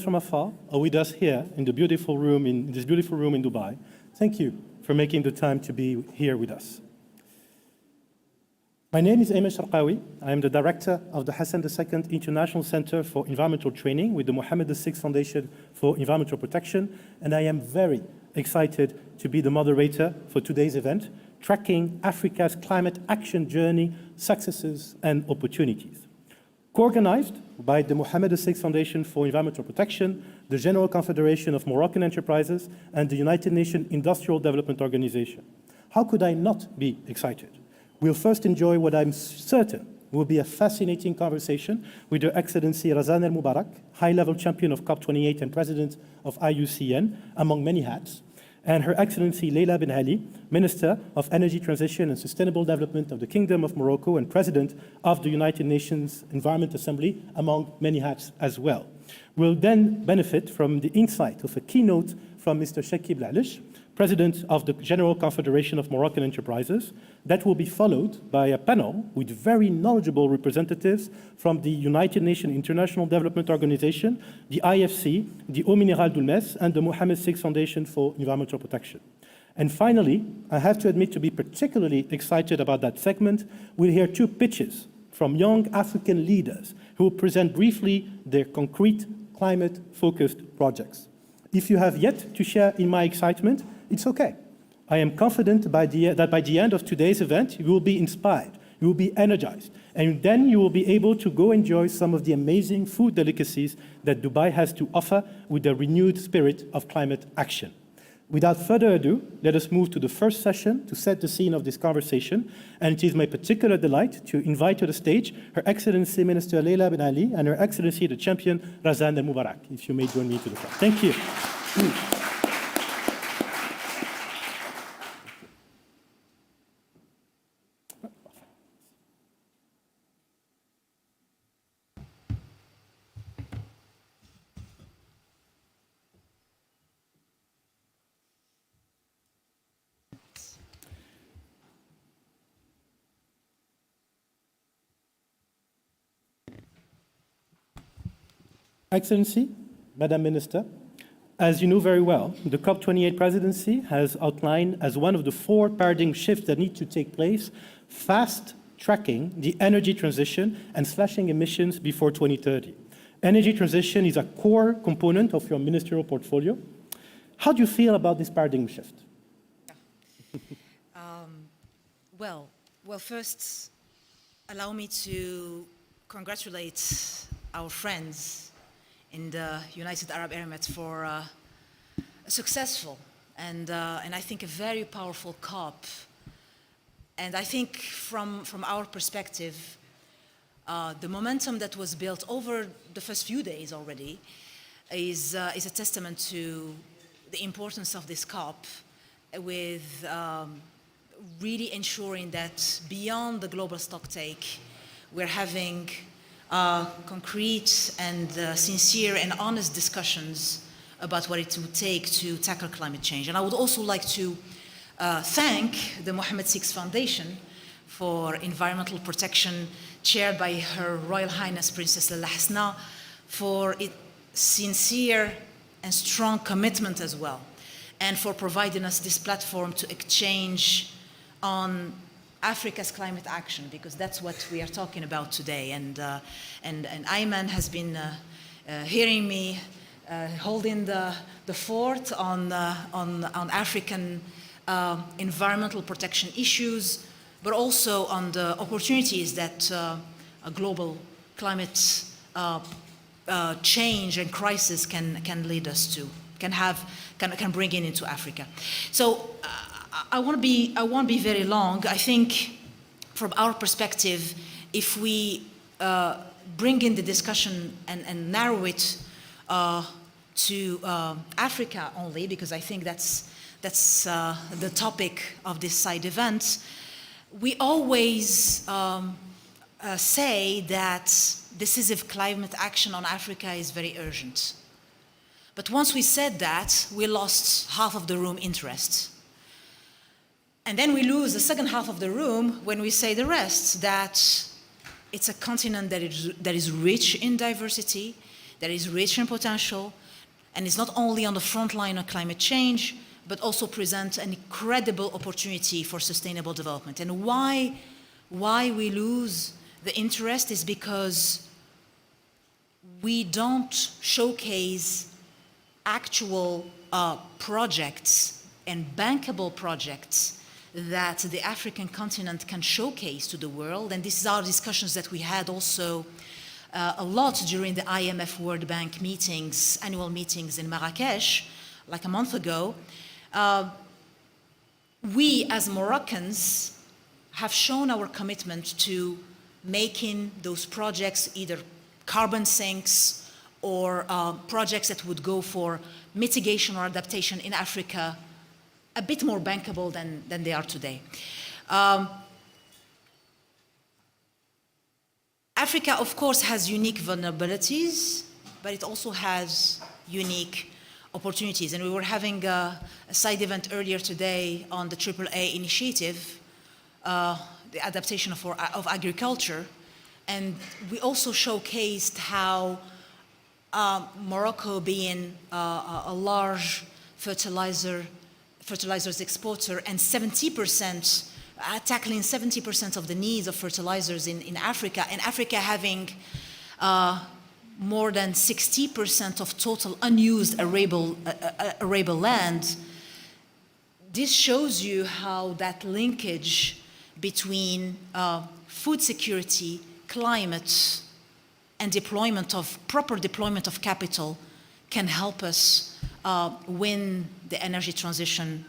from afar or with us here in the beautiful room in this beautiful room in Dubai, thank you for making the time to be here with us. My name is Ayman Sharqawi. I am the director of the Hassan II International Center for Environmental Training with the Mohammed VI Foundation for Environmental Protection, and I am very excited to be the moderator for today's event, tracking Africa's climate action journey, successes and opportunities. Co-organized by the Mohammed VI Foundation for Environmental Protection, the General Confederation of Moroccan Enterprises, and the United Nations Industrial Development Organization. How could I not be excited? We'll first enjoy what I'm certain will be a fascinating conversation with Her Excellency Razan El Mubarak, high-level champion of COP28 and president of IUCN, among many hats, and Her Excellency Leila Ben Ali, Minister of Energy Transition and Sustainable Development of the Kingdom of Morocco and President of the United Nations Environment Assembly, among many hats as well. We'll then benefit from the insight of a keynote from Mr. Shakib Lalish, President of the General Confederation of Moroccan Enterprises. That will be followed by a panel with very knowledgeable representatives from the United Nations International Development Organization, the IFC, the Eau Minérale d'Ulmes, and the Mohammed VI Foundation for Environmental Protection. And finally, I have to admit to be particularly excited about that segment. We'll hear two pitches from young African leaders who will present briefly their concrete climate-focused projects. If you have yet to share in my excitement, it's okay. I am confident that by the end of today's event, you will be inspired, you will be energized, and then you will be able to go enjoy some of the amazing food delicacies that Dubai has to offer with the renewed spirit of climate action. Without further ado, let us move to the first session to set the scene of this conversation, and it is my particular delight to invite to the stage Her Excellency Minister Leila Ben Ali and Her Excellency the Champion Razan El Mubarak. If you may join me to the front. Thank you. Excellency, Madam Minister, as you know very well, the COP28 presidency has outlined as one of the 4 paradigm shifts that need to take place, fast-tracking the energy transition and slashing emissions before 2030. Energy transition is a core component of your ministerial portfolio. How do you feel about this paradigm shift? Well, first, allow me to congratulate our friends in the United Arab Emirates for a successful and I think a very powerful COP. And I think from our perspective, the momentum that was built over the first few days already is a testament to the importance of this COP, with really ensuring that beyond the global stocktake, we're having concrete and sincere and honest discussions about what it would take to tackle climate change. And I would also like to thank the Mohammed VI Foundation for Environmental Protection, chaired by Her Royal Highness Princess Lalla Hasna, for its sincere and strong commitment as well, and for providing us this platform to exchange on Africa's climate action, because that's what we are talking about today. And Ayman has been hearing me holding the fort on African environmental protection issues, but also on the opportunities that a global climate change and crisis can lead us to, can bring into Africa. So I won't be very long. I think from our perspective, if we bring in the discussion and narrow it to Africa only, because I think that's the topic of this side event, we always say that decisive climate action on Africa is very urgent. But once we said that, we lost half of the room interest. And then we lose the second half of the room when we say the rest, that it's a continent that is rich in diversity, There is rich in potential, and it's not only on the front line of climate change, but also presents an incredible opportunity for sustainable development. And why we lose the interest is because we don't showcase actual projects and bankable projects that the African continent can showcase to the world. And this is our discussions that we had also a lot during the IMF World Bank meetings, annual meetings in Marrakesh, like a month ago. We as Moroccans have shown our commitment to making those projects either carbon sinks or projects that would go for mitigation or adaptation in Africa a bit more bankable than they are today. Africa, of course, has unique vulnerabilities, but it also has unique opportunities. And we were having a side event earlier today on the AAA initiative, the adaptation of agriculture. And we also showcased how Morocco, being a large fertilizers exporter, and 70%, tackling 70% of the needs of fertilizers in Africa, and Africa having more than 60% of total unused arable land. This shows you how that linkage between food security, climate, and proper deployment of capital can help us win the energy transition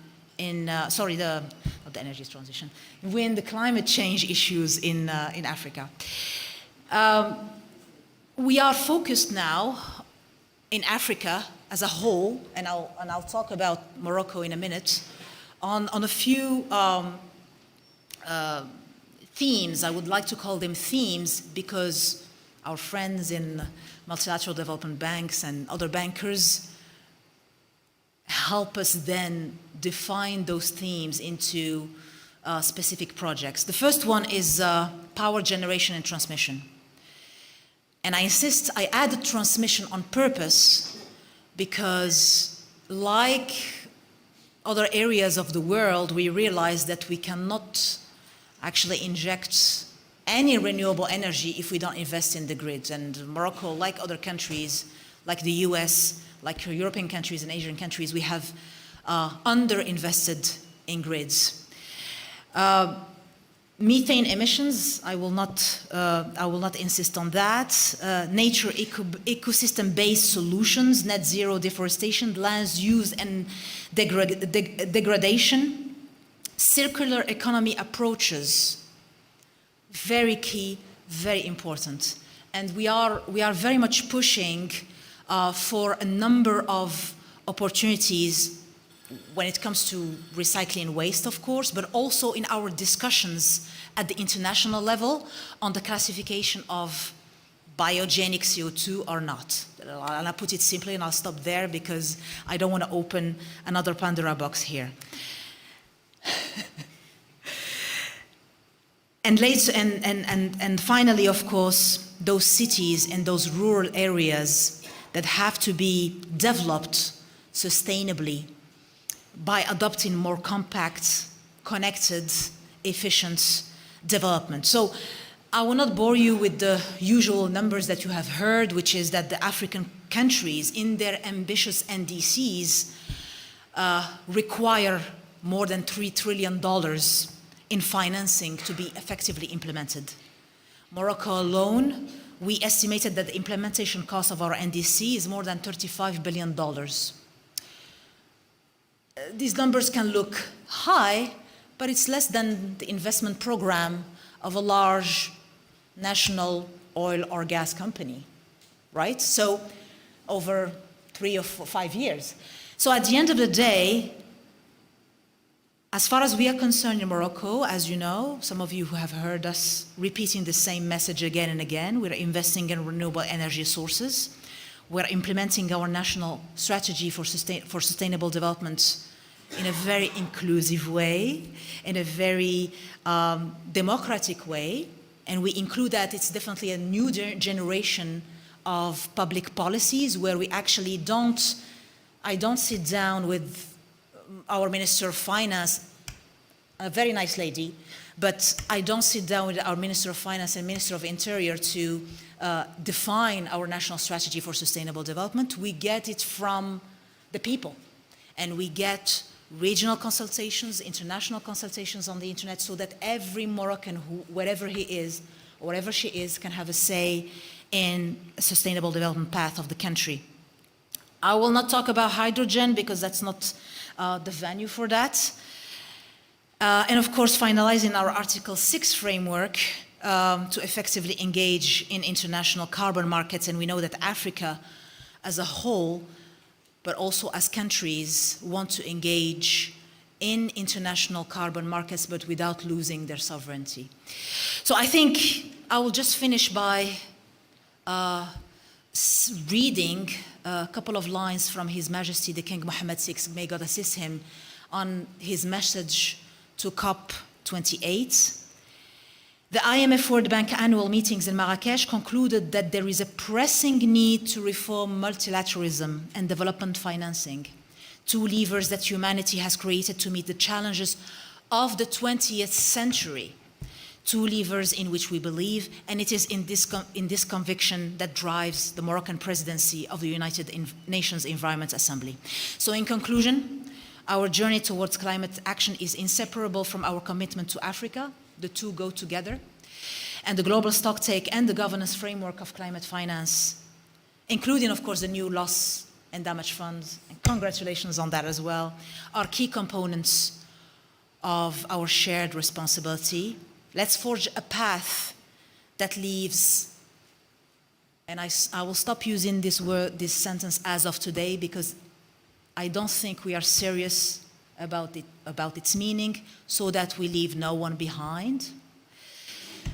win the climate change issues in Africa. We are focused now in Africa as a whole, and I'll talk about Morocco in a minute, on a few themes. I would like to call them themes because our friends in multilateral development banks and other bankers help us then define those themes into specific projects. The first one is power generation and transmission. And I insist, I added transmission on purpose because, like other areas of the world, we realize that we cannot actually inject any renewable energy if we don't invest in the grids. And Morocco, like other countries, like the US, like European countries and Asian countries, we have underinvested in grids. Methane emissions, I will not insist on that. Nature ecosystem-based solutions, net zero deforestation, lands use and degradation, circular economy approaches, very key, very important. And we are very much pushing for a number of opportunities when it comes to recycling waste, of course, but also in our discussions at the international level on the classification of biogenic CO2 or not. And I'll put it simply, and I'll stop there because I don't want to open another Pandora box here. And finally, of course, those cities and those rural areas that have to be developed sustainably by adopting more compact, connected, efficient development. So I will not bore you with the usual numbers that you have heard, which is that the African countries in their ambitious NDCs require more than $3 trillion in financing to be effectively implemented. Morocco alone, we estimated that the implementation cost of our NDC is more than $35 billion. These numbers can look high, but it's less than the investment program of a large national oil or gas company, right? So over 3 or 5 years. So at the end of the day, as far as we are concerned in Morocco, as you know, some of you who have heard us repeating the same message again and again, we're investing in renewable energy sources. We're implementing our national strategy for sustainable development in a very inclusive way, in a very democratic way, and we include that it's definitely a new generation of public policies where we actually I don't sit down with our Minister of Finance, a very nice lady, but I don't sit down with our Minister of Finance and Minister of Interior to define our national strategy for sustainable development. We get it from the people, and we get regional consultations, international consultations on the internet, so that every Moroccan, wherever he is, or wherever she is, can have a say in a sustainable development path of the country. I will not talk about hydrogen because that's not the venue for that. And of course, finalizing our Article 6 framework to effectively engage in international carbon markets. And we know that Africa as a whole, but also as countries, want to engage in international carbon markets, but without losing their sovereignty. So I think I will just finish by reading a couple of lines from His Majesty the King Mohammed VI, may God assist him, on his message to COP28. The IMF World Bank annual meetings in Marrakesh concluded that there is a pressing need to reform multilateralism and development financing, two levers that humanity has created to meet the challenges of the 20th century, two levers in which we believe, and it is in this conviction that drives the Moroccan presidency of the United Nations Environment Assembly. So in conclusion, our journey towards climate action is inseparable from our commitment to Africa. The two go together. And the Global Stocktake and the governance framework of climate finance, including, of course, the new loss and damage funds, and congratulations on that as well, are key components of our shared responsibility. Let's forge a path that leaves, and I will stop using this sentence as of today, because I don't think we are serious about its meaning, so that we leave no one behind,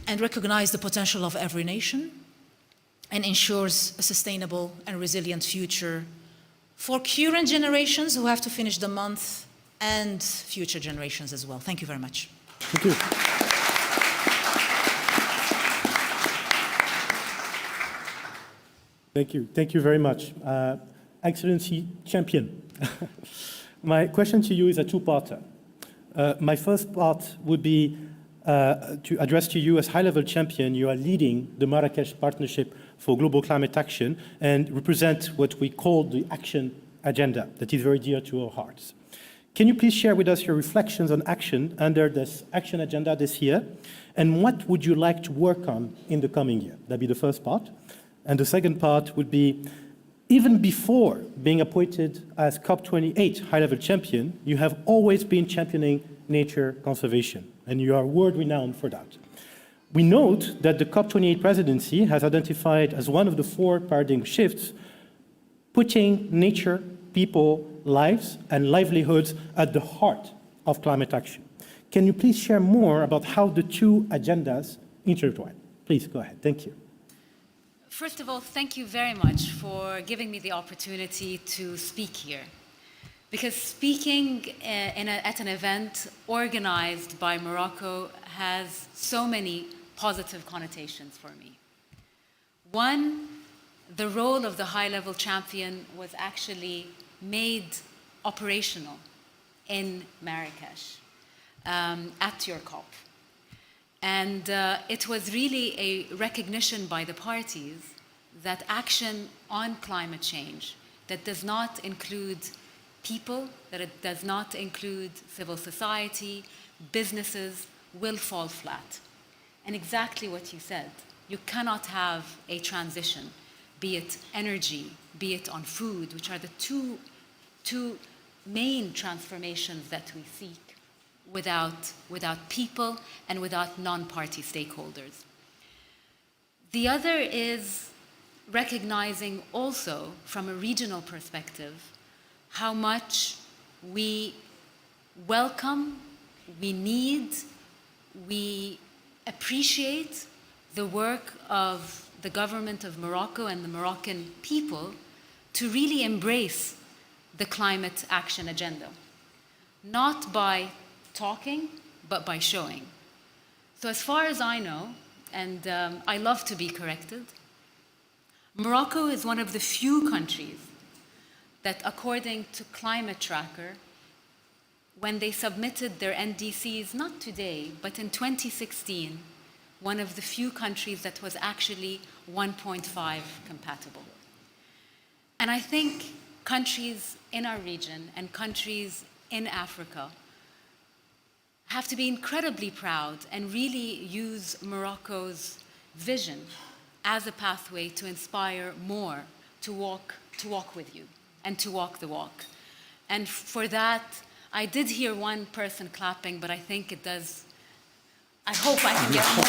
and recognize the potential of every nation, and ensures a sustainable and resilient future for current generations who have to finish the month, and future generations as well. Thank you very much. Thank you. Thank you. Thank you very much. Excellency Champion. My question to you is a two-parter. My first part would be to address to you as high-level champion. You are leading the Marrakesh Partnership for Global Climate Action and represent what we call the action agenda that is very dear to our hearts. Can you please share with us your reflections on action under this action agenda this year, and what would you like to work on in the coming year? That'd be the first part. And the second part would be, even before being appointed as COP28 high-level champion, you have always been championing nature conservation, and you are world-renowned for that. We note that the COP28 presidency has identified as one of the 4 paradigm shifts, putting nature, people, lives, and livelihoods at the heart of climate action. Can you please share more about how the two agendas intertwine? Please go ahead. Thank you. First of all, thank you very much for giving me the opportunity to speak here. Because speaking at an event organized by Morocco has so many positive connotations for me. One, the role of the high-level champion was actually made operational in Marrakesh at your COP. And it was really a recognition by the parties that action on climate change that does not include people, that it does not include civil society, businesses, will fall flat. And exactly what you said, you cannot have a transition, be it energy, be it on food, which are the two main transformations that we seek, without people and without non-party stakeholders. The other is recognizing also from a regional perspective how much we welcome, we need, we appreciate the work of the government of Morocco and the Moroccan people to really embrace the climate action agenda, not by talking, but by showing. So as far as I know, and I love to be corrected, Morocco is one of the few countries that, according to Climate Tracker, when they submitted their NDCs, not today, but in 2016, one of the few countries that was actually 1.5 compatible. And I think countries in our region and countries in Africa have to be incredibly proud and really use Morocco's vision as a pathway to inspire more to walk with you and to walk the walk. And for that, I did hear one person clapping, but I think it does, I hope I can get more.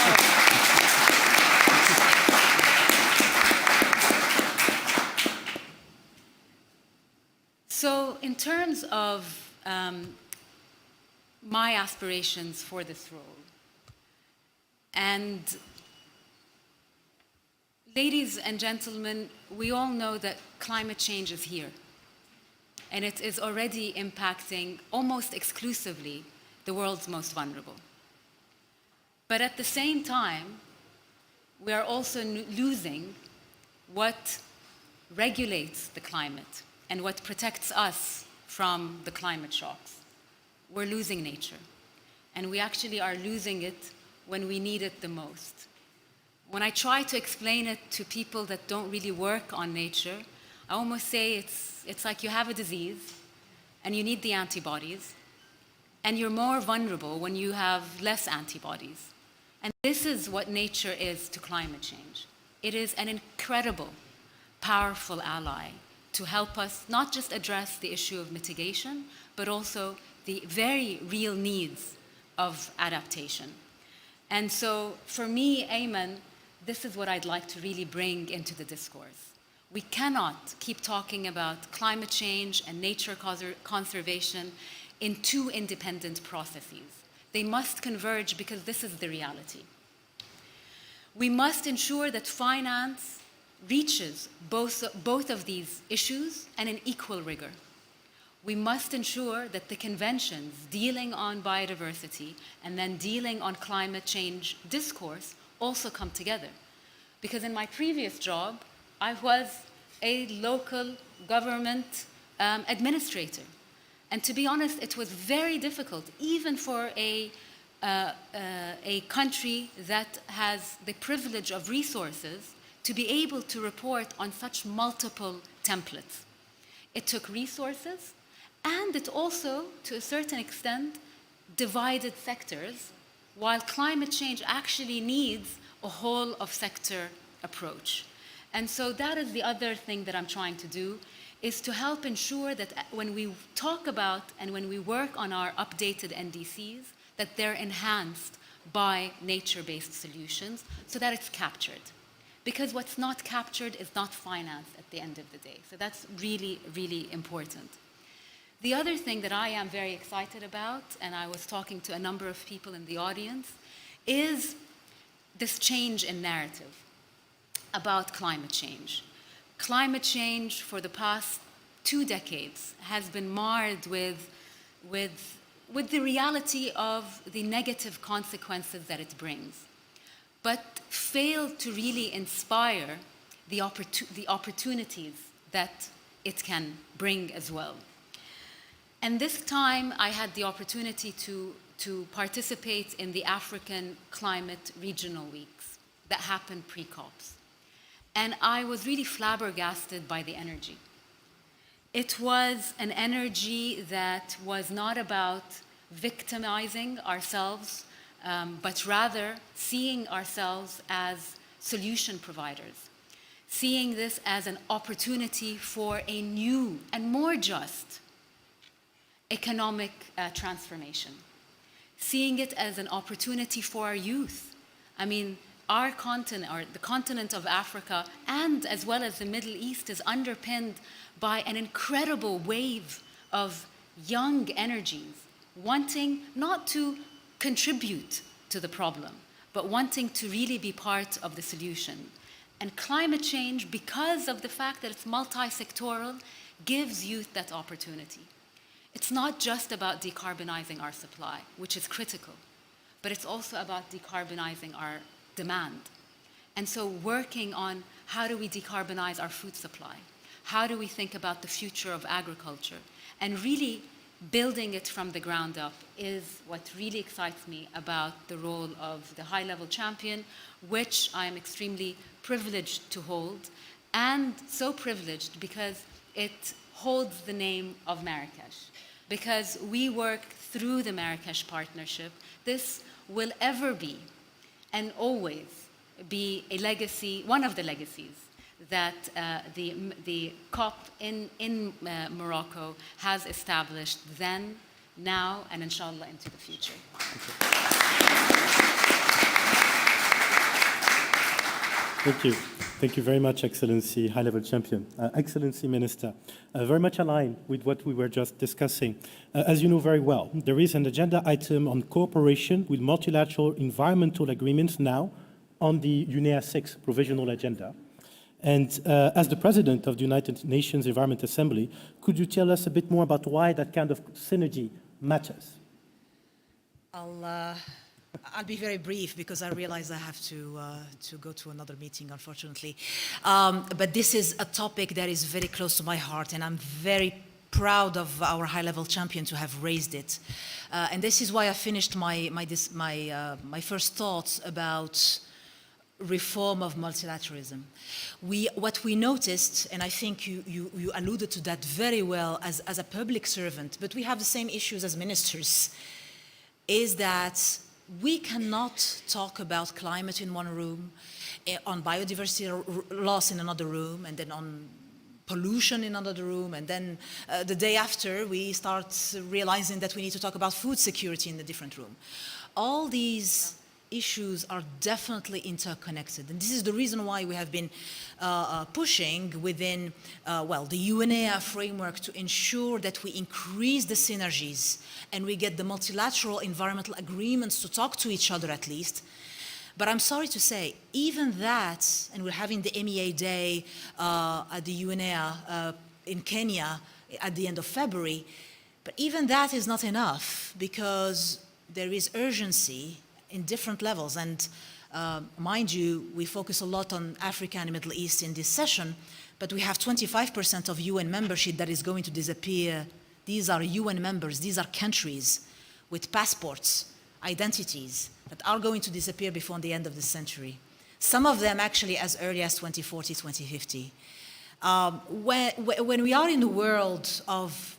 So in terms of my aspirations for this role, and ladies and gentlemen, we all know that climate change is here, and it is already impacting almost exclusively the world's most vulnerable. But at the same time, we are also losing what regulates the climate and what protects us from the climate shocks. We're losing nature, and we actually are losing it when we need it the most. When I try to explain it to people that don't really work on nature, I almost say it's like you have a disease and you need the antibodies, and you're more vulnerable when you have less antibodies. And this is what nature is to climate change. It is an incredible, powerful ally to help us not just address the issue of mitigation, but also the very real needs of adaptation. And so for me, Ayman, this is what I'd like to really bring into the discourse. We cannot keep talking about climate change and nature conservation in two independent processes. They must converge because this is the reality. We must ensure that finance reaches both of these issues and in equal rigor. We must ensure that the conventions dealing on biodiversity and then dealing on climate change discourse also come together. Because in my previous job, I was a local government administrator. And to be honest, it was very difficult, even for a country that has the privilege of resources, to be able to report on such multiple templates. It took resources, and it also, to a certain extent, divided sectors, while climate change actually needs a whole of sector approach. And so that is the other thing that I'm trying to do, is to help ensure that when we talk about and when we work on our updated NDCs, that they're enhanced by nature-based solutions so that it's captured. Because what's not captured is not financed at the end of the day. So that's really, really important. The other thing that I am very excited about, and I was talking to a number of people in the audience, is this change in narrative about climate change. Climate change for the past 2 decades has been marred with the reality of the negative consequences that it brings, but failed to really inspire the opportunities that it can bring as well. And this time I had the opportunity to participate in the African Climate Regional Weeks that happened pre-COPs. And I was really flabbergasted by the energy. It was an energy that was not about victimizing ourselves, but rather seeing ourselves as solution providers, seeing this as an opportunity for a new and more just economic transformation, seeing it as an opportunity for our youth. I mean, our continent, or the continent of Africa, and as well as the Middle East, is underpinned by an incredible wave of young energies, wanting not to contribute to the problem, but wanting to really be part of the solution. And climate change, because of the fact that it's multi-sectoral, gives youth that opportunity. It's not just about decarbonizing our supply, which is critical, but it's also about decarbonizing our demand. And so working on how do we decarbonize our food supply? How do we think about the future of agriculture? And really building it from the ground up is what really excites me about the role of the high-level champion, which I am extremely privileged to hold, and so privileged because it holds the name of Marrakesh. Because we work through the Marrakesh Partnership, this will ever be and always be a legacy, one of the legacies that the COP in Morocco has established then, now, and inshallah into the future. Thank you. Thank you very much, Excellency, High-Level Champion. Excellency Minister, very much aligned with what we were just discussing. As you know very well, there is an agenda item on cooperation with multilateral environmental agreements now on the UNFCCC provisional agenda. And as the President of the United Nations Environment Assembly, could you tell us a bit more about why that kind of synergy matters? I'll be very brief because I realize I have to go to another meeting, unfortunately. But this is a topic that is very close to my heart, and I'm very proud of our high-level champion to have raised it. And this is why I finished my first thoughts about reform of multilateralism. What we noticed, and I think you alluded to that very well as a public servant, but we have the same issues as ministers, is that we cannot talk about climate in one room, on biodiversity loss in another room, and then on pollution in another room, and then the day after we start realizing that we need to talk about food security in a different room. All these issues are definitely interconnected, and this is the reason why we have been pushing within, the UNEA framework to ensure that we increase the synergies and we get the multilateral environmental agreements to talk to each other at least. But I'm sorry to say, even that, and we're having the MEA Day at the UNEA in Kenya at the end of February, but even that is not enough because there is urgency in different levels. And mind you, we focus a lot on Africa and the Middle East in this session, but we have 25% of UN membership that is going to disappear. These are UN members, these are countries with passports, identities that are going to disappear before the end of the century. Some of them actually as early as 2040, 2050. When we are in a world of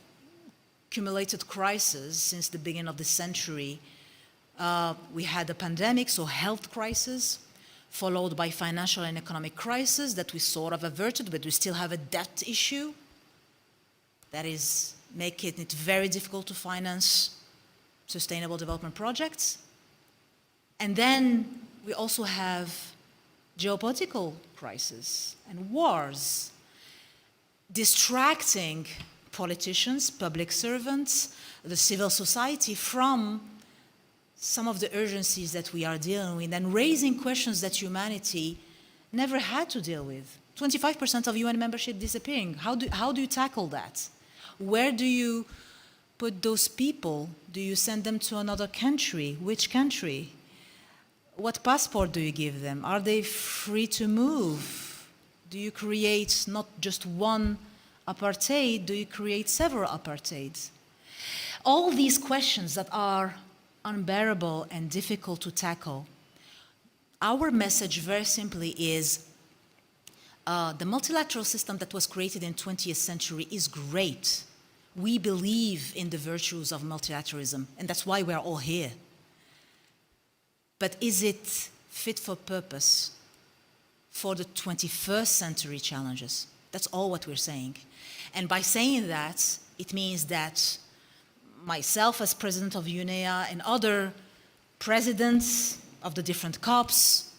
accumulated crises since the beginning of the century, we had a pandemic, so health crisis, followed by financial and economic crisis that we sort of averted, but we still have a debt issue that is making it very difficult to finance sustainable development projects. And then we also have geopolitical crisis and wars, distracting politicians, public servants, the civil society from some of the urgencies that we are dealing with and raising questions that humanity never had to deal with. 25% of UN membership disappearing. How do you tackle that? Where do you put those people? Do you send them to another country? Which country? What passport do you give them? Are they free to move? Do you create not just one apartheid? Do you create several apartheids? All these questions that are unbearable and difficult to tackle. Our message very simply is the multilateral system that was created in the 20th century is great. We believe in the virtues of multilateralism, and that's why we're all here. But is it fit for purpose for the 21st century challenges? That's all what we're saying. And by saying that, it means that myself as president of UNEA and other presidents of the different COPs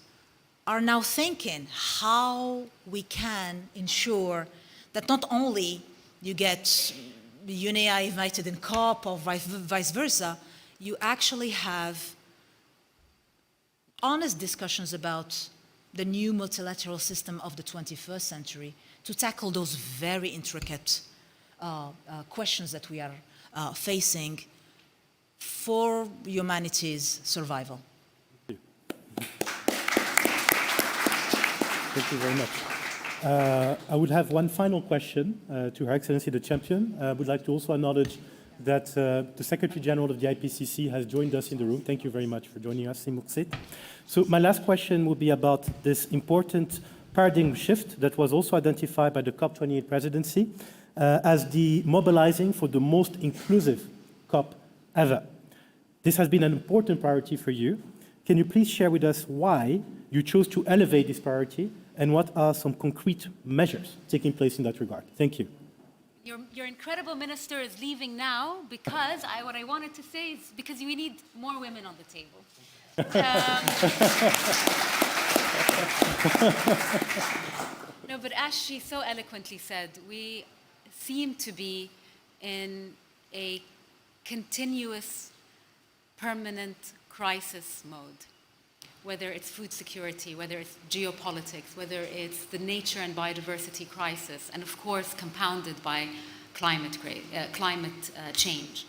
are now thinking how we can ensure that not only you get UNEA invited in COP or vice versa, you actually have honest discussions about the new multilateral system of the 21st century to tackle those very intricate questions that we are facing for humanity's survival. Thank you very much. I would have one final question to Her Excellency the Champion. I would like to also acknowledge that the Secretary General of the IPCC has joined us in the room. Thank you very much for joining us, Simuksit. So my last question will be about this important paradigm shift that was also identified by the COP28 presidency as the mobilizing for the most inclusive COP ever. This has been an important priority for you. Can you please share with us why you chose to elevate this priority and what are some concrete measures taking place in that regard? Thank you. Your incredible minister is leaving now because what I wanted to say is because we need more women on the table. No, but as she so eloquently said, we seem to be in a continuous, permanent crisis mode, whether it's food security, whether it's geopolitics, whether it's the nature and biodiversity crisis, and of course compounded by climate change.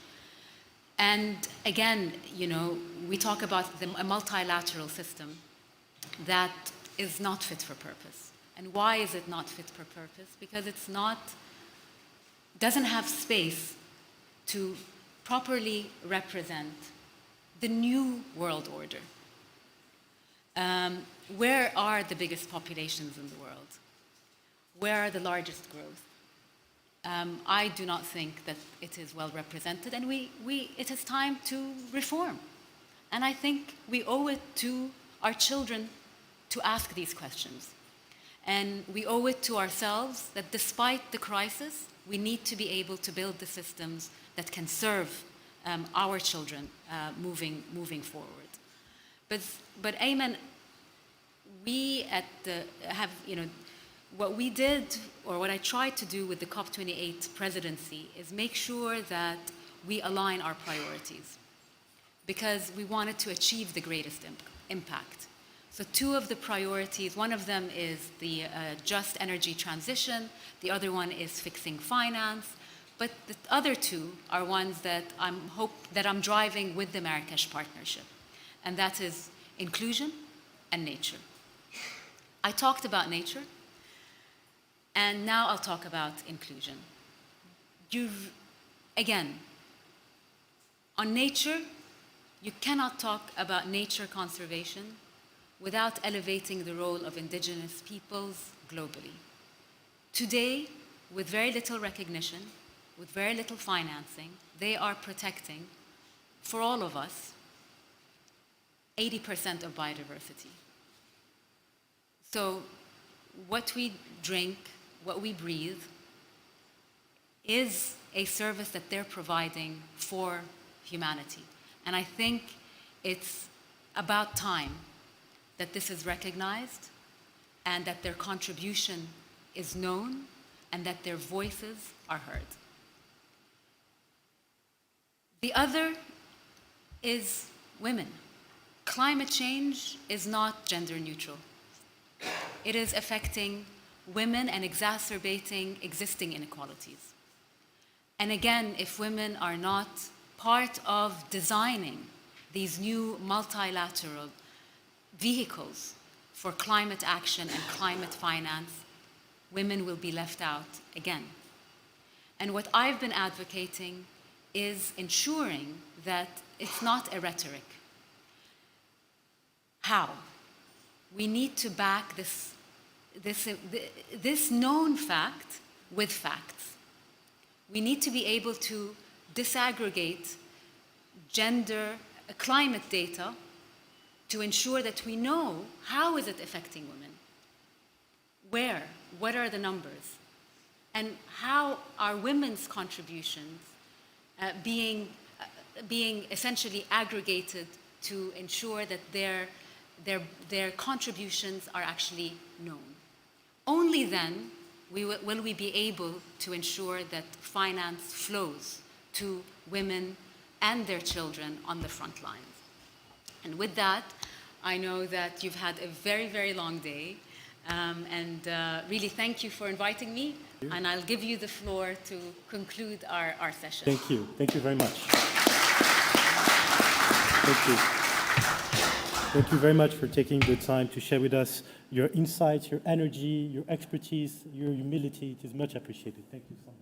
And again, you know, we talk about a multilateral system that is not fit for purpose. And why is it not fit for purpose? Because doesn't have space to properly represent the new world order. Where are the biggest populations in the world? Where are the largest growth? I do not think that it is well represented, and it is time to reform. And I think we owe it to our children to ask these questions. And we owe it to ourselves that despite the crisis, we need to be able to build the systems that can serve our children moving forward. But Ayman, we what we did, or what I tried to do with the COP28 presidency, is make sure that we align our priorities, because we wanted to achieve the greatest impact. So two of the priorities, one of them is the just energy transition, the other one is fixing finance, but the other two are ones that I'm driving with the Marrakesh Partnership, and that is inclusion and nature. I talked about nature, and now I'll talk about inclusion. Again, on nature, you cannot talk about nature conservation without elevating the role of indigenous peoples globally. Today, with very little recognition, with very little financing, they are protecting, for all of us, 80% of biodiversity. So what we drink, what we breathe, is a service that they're providing for humanity. And I think it's about time that this is recognized and that their contribution is known and that their voices are heard. The other is women. Climate change is not gender neutral. It is affecting women and exacerbating existing inequalities. And again, if women are not part of designing these new multilateral vehicles for climate action and climate finance, women will be left out again. And what I've been advocating is ensuring that it's not a rhetoric. How? We need to back this known fact with facts. We need to be able to disaggregate climate data to ensure that we know how is it affecting women, where, what are the numbers, and how are women's contributions being essentially aggregated to ensure that their contributions are actually known. Only then will we be able to ensure that finance flows to women and their children on the front lines. And with that, I know that you've had a very, very long day, and really thank you for inviting me, and I'll give you the floor to conclude our session. Thank you. Thank you very much. Thank you. Thank you very much for taking the time to share with us your insights, your energy, your expertise, your humility. It is much appreciated. Thank you so much.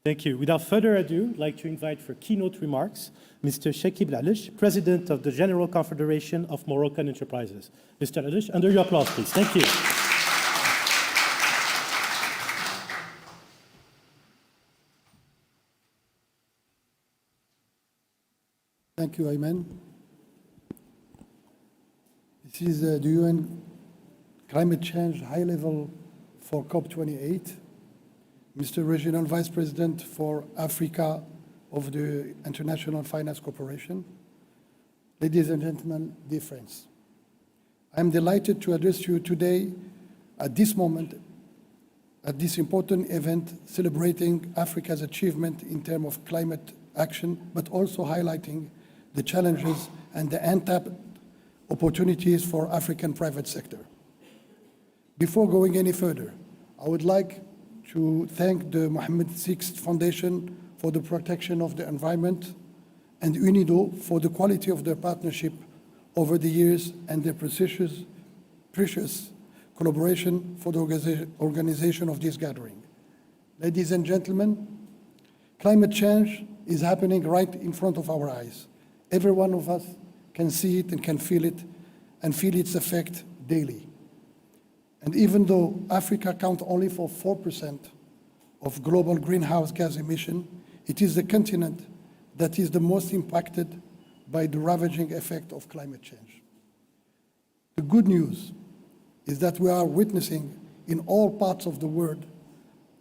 Thank you. Without further ado, I'd like to invite for keynote remarks Mr. Shakib Lalish, President of the General Confederation of Moroccan Enterprises. Mr. Lalish, under your applause, please. Thank you. Thank you, Ayman. This is the UN Climate Change High Level for COP28. Mr. Regional Vice President for Africa of the International Finance Corporation. Ladies and gentlemen, dear friends, I am delighted to address you today at this moment, at this important event celebrating Africa's achievement in terms of climate action, but also highlighting the challenges and the untapped opportunities for African private sector. Before going any further, I would like to thank the Mohammed VI Foundation for the protection of the environment and UNIDO for the quality of their partnership over the years and their precious collaboration for the organization of this gathering. Ladies and gentlemen, climate change is happening right in front of our eyes. Every one of us can see it and can feel it and feel its effect daily. And even though Africa accounts only for 4% of global greenhouse gas emission, it is the continent that is the most impacted by the ravaging effect of climate change. The good news is that we are witnessing in all parts of the world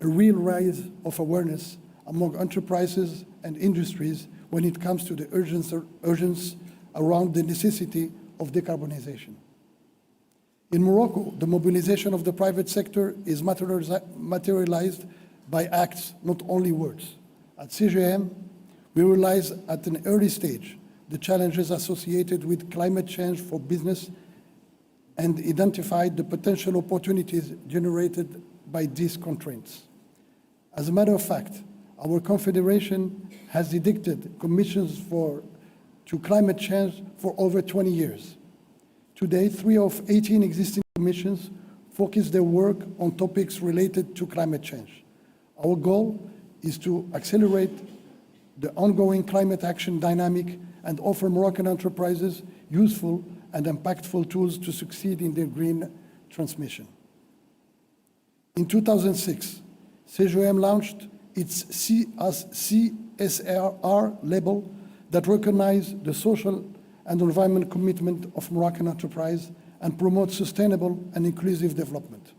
a real rise of awareness among enterprises and industries when it comes to the urgency around the necessity of decarbonization. In Morocco, the mobilization of the private sector is materialized by acts, not only words. At CGM, we realize at an early stage the challenges associated with climate change for business and identified the potential opportunities generated by these constraints. As a matter of fact, our Confederation has dedicated commissions to climate change for over 20 years. Today, 3 of 18 existing commissions focus their work on topics related to climate change. Our goal is to accelerate the ongoing climate action dynamic and offer Moroccan enterprises useful and impactful tools to succeed in their green transmission. In 2006, CGM launched its CSR label that recognizes the social and environmental commitment of Moroccan enterprise and promotes sustainable and inclusive development.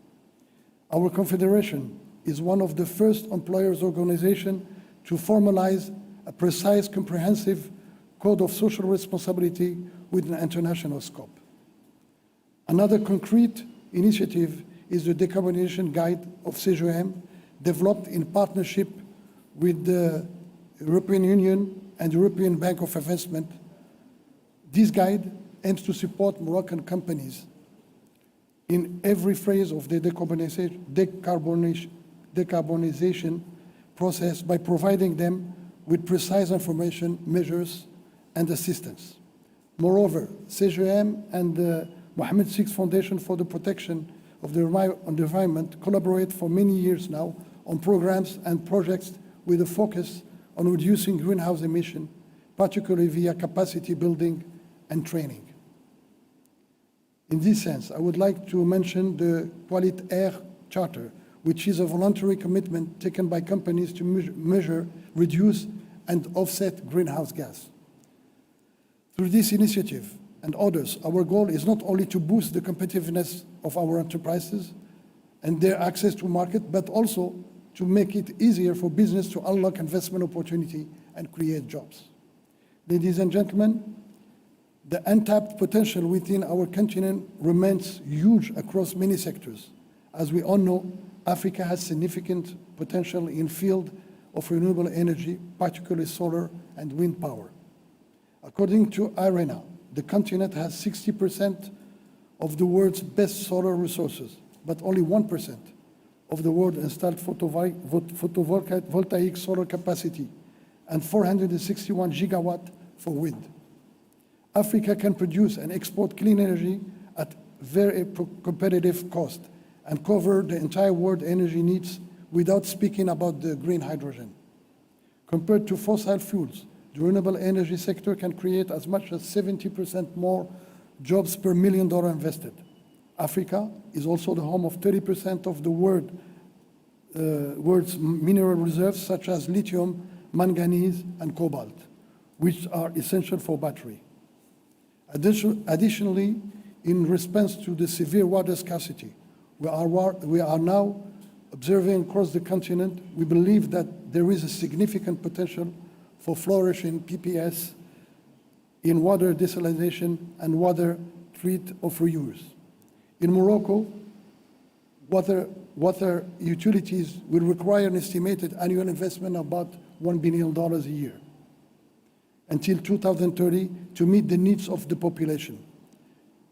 Our Confederation is one of the first employers' organizations to formalize a precise, comprehensive code of social responsibility with an international scope. Another concrete initiative is the Decarbonization Guide of CGM, developed in partnership with the European Union and European Bank of Investment. This guide aims to support Moroccan companies in every phase of the decarbonization process by providing them with precise information, measures, and assistance. Moreover, CGM and the Mohammed VI Foundation for the Protection of the Environment collaborate for many years now on programs and projects with a focus on reducing greenhouse emission, particularly via capacity building and training. In this sense, I would like to mention the Qualité Air Charter, which is a voluntary commitment taken by companies to measure, reduce, and offset greenhouse gas. Through this initiative and others, our goal is not only to boost the competitiveness of our enterprises and their access to market, but also to make it easier for business to unlock investment opportunity and create jobs. Ladies and gentlemen, the untapped potential within our continent remains huge across many sectors. As we all know, Africa has significant potential in field of renewable energy, particularly solar and wind power. According to IRENA, the continent has 60% of the world's best solar resources, but only 1% of the world installed photovoltaic solar capacity and 461 gigawatt for wind. Africa can produce and export clean energy at very competitive cost and cover the entire world energy needs without speaking about the green hydrogen. Compared to fossil fuels, the renewable energy sector can create as much as 70% more jobs per $1 million invested. Africa is also the home of 30% of the world's mineral reserves, such as lithium, manganese, and cobalt, which are essential for battery. Additionally, in response to the severe water scarcity we are now observing across the continent, we believe that there is a significant potential for flourishing PPS in water desalination and water treat or reuse. In Morocco, water utilities will require an estimated annual investment of about $1 billion a year until 2030 to meet the needs of the population.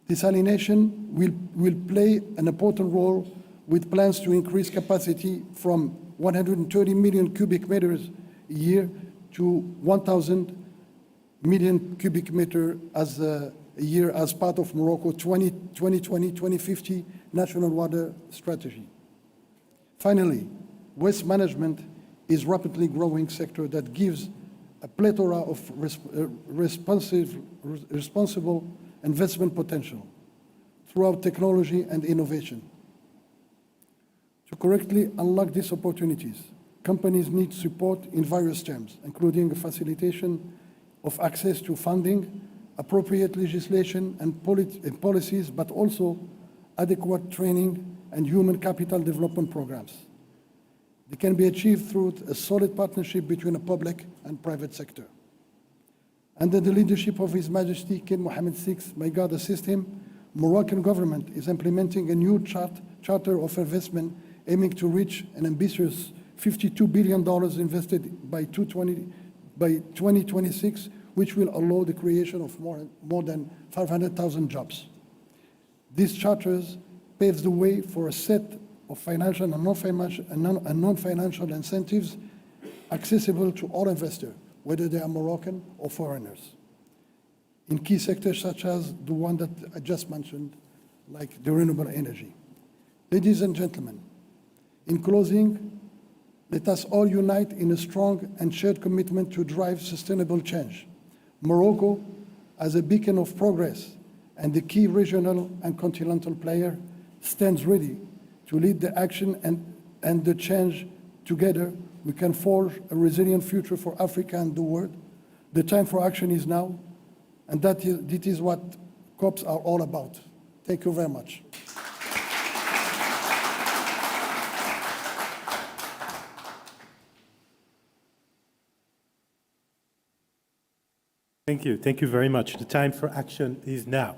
Desalination will play an important role with plans to increase capacity from 130 million cubic meters a year to 1,000 million cubic meters a year as part of Morocco's 2020-2050 National Water Strategy. Finally, waste management is a rapidly growing sector that gives a plethora of responsible investment potential throughout technology and innovation. To correctly unlock these opportunities, companies need support in various terms, including the facilitation of access to funding, appropriate legislation and policies, but also adequate training and human capital development programs. They can be achieved through a solid partnership between the public and private sector. Under the leadership of His Majesty King Mohammed VI, may God assist him, Moroccan government is implementing a new charter of investment aiming to reach an ambitious $52 billion invested by 2026, which will allow the creation of more than 500,000 jobs. These charters paves the way for a set of financial and non-financial incentives accessible to all investors, whether they are Moroccan or foreigners, in key sectors such as the one that I just mentioned, like the renewable energy. Ladies and gentlemen, in closing, let us all unite in a strong and shared commitment to drive sustainable change. Morocco, as a beacon of progress and the key regional and continental player, stands ready to lead the action and the change. Together, we can forge a resilient future for Africa and the world. The time for action is now, and that is what COPs are all about. Thank you very much. Thank you. Thank you very much. The time for action is now.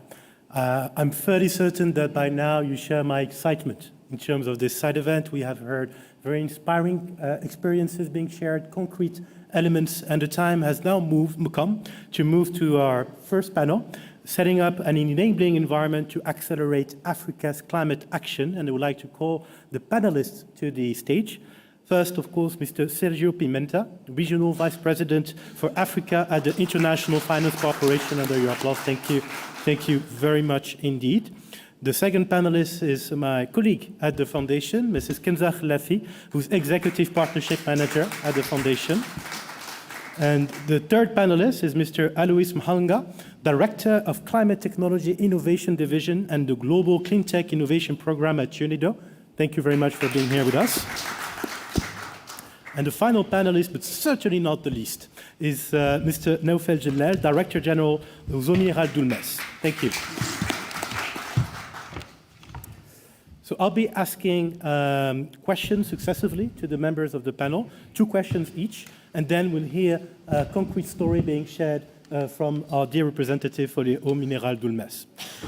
I'm fairly certain that by now you share my excitement in terms of this side event. We have heard very inspiring experiences being shared, concrete elements, and the time has now come to move to our first panel, setting up an enabling environment to accelerate Africa's climate action. And I would like to call the panelists to the stage. First, of course, Mr. Sergio Pimenta, Regional Vice President for Africa at the International Finance Corporation. Under your applause, thank you. Thank you very much indeed. The second panelist is my colleague at the Foundation, Mrs. Kenza Khlafi, who's Executive Partnership Manager at the Foundation. And the third panelist is Mr. Alois Mhanga, Director of Climate Technology Innovation Division and the Global Clean Tech Innovation Program at UNIDO. Thank you very much for being here with us. And the final panelist, but certainly not the least, is Mr. Naufel Jellal, Director General of Zoniral Dulmes. Thank you. So I'll be asking questions successively to the members of the panel, 2 questions each, and then we'll hear a concrete story being shared from our dear representative for the Eau Mineral Dulmes.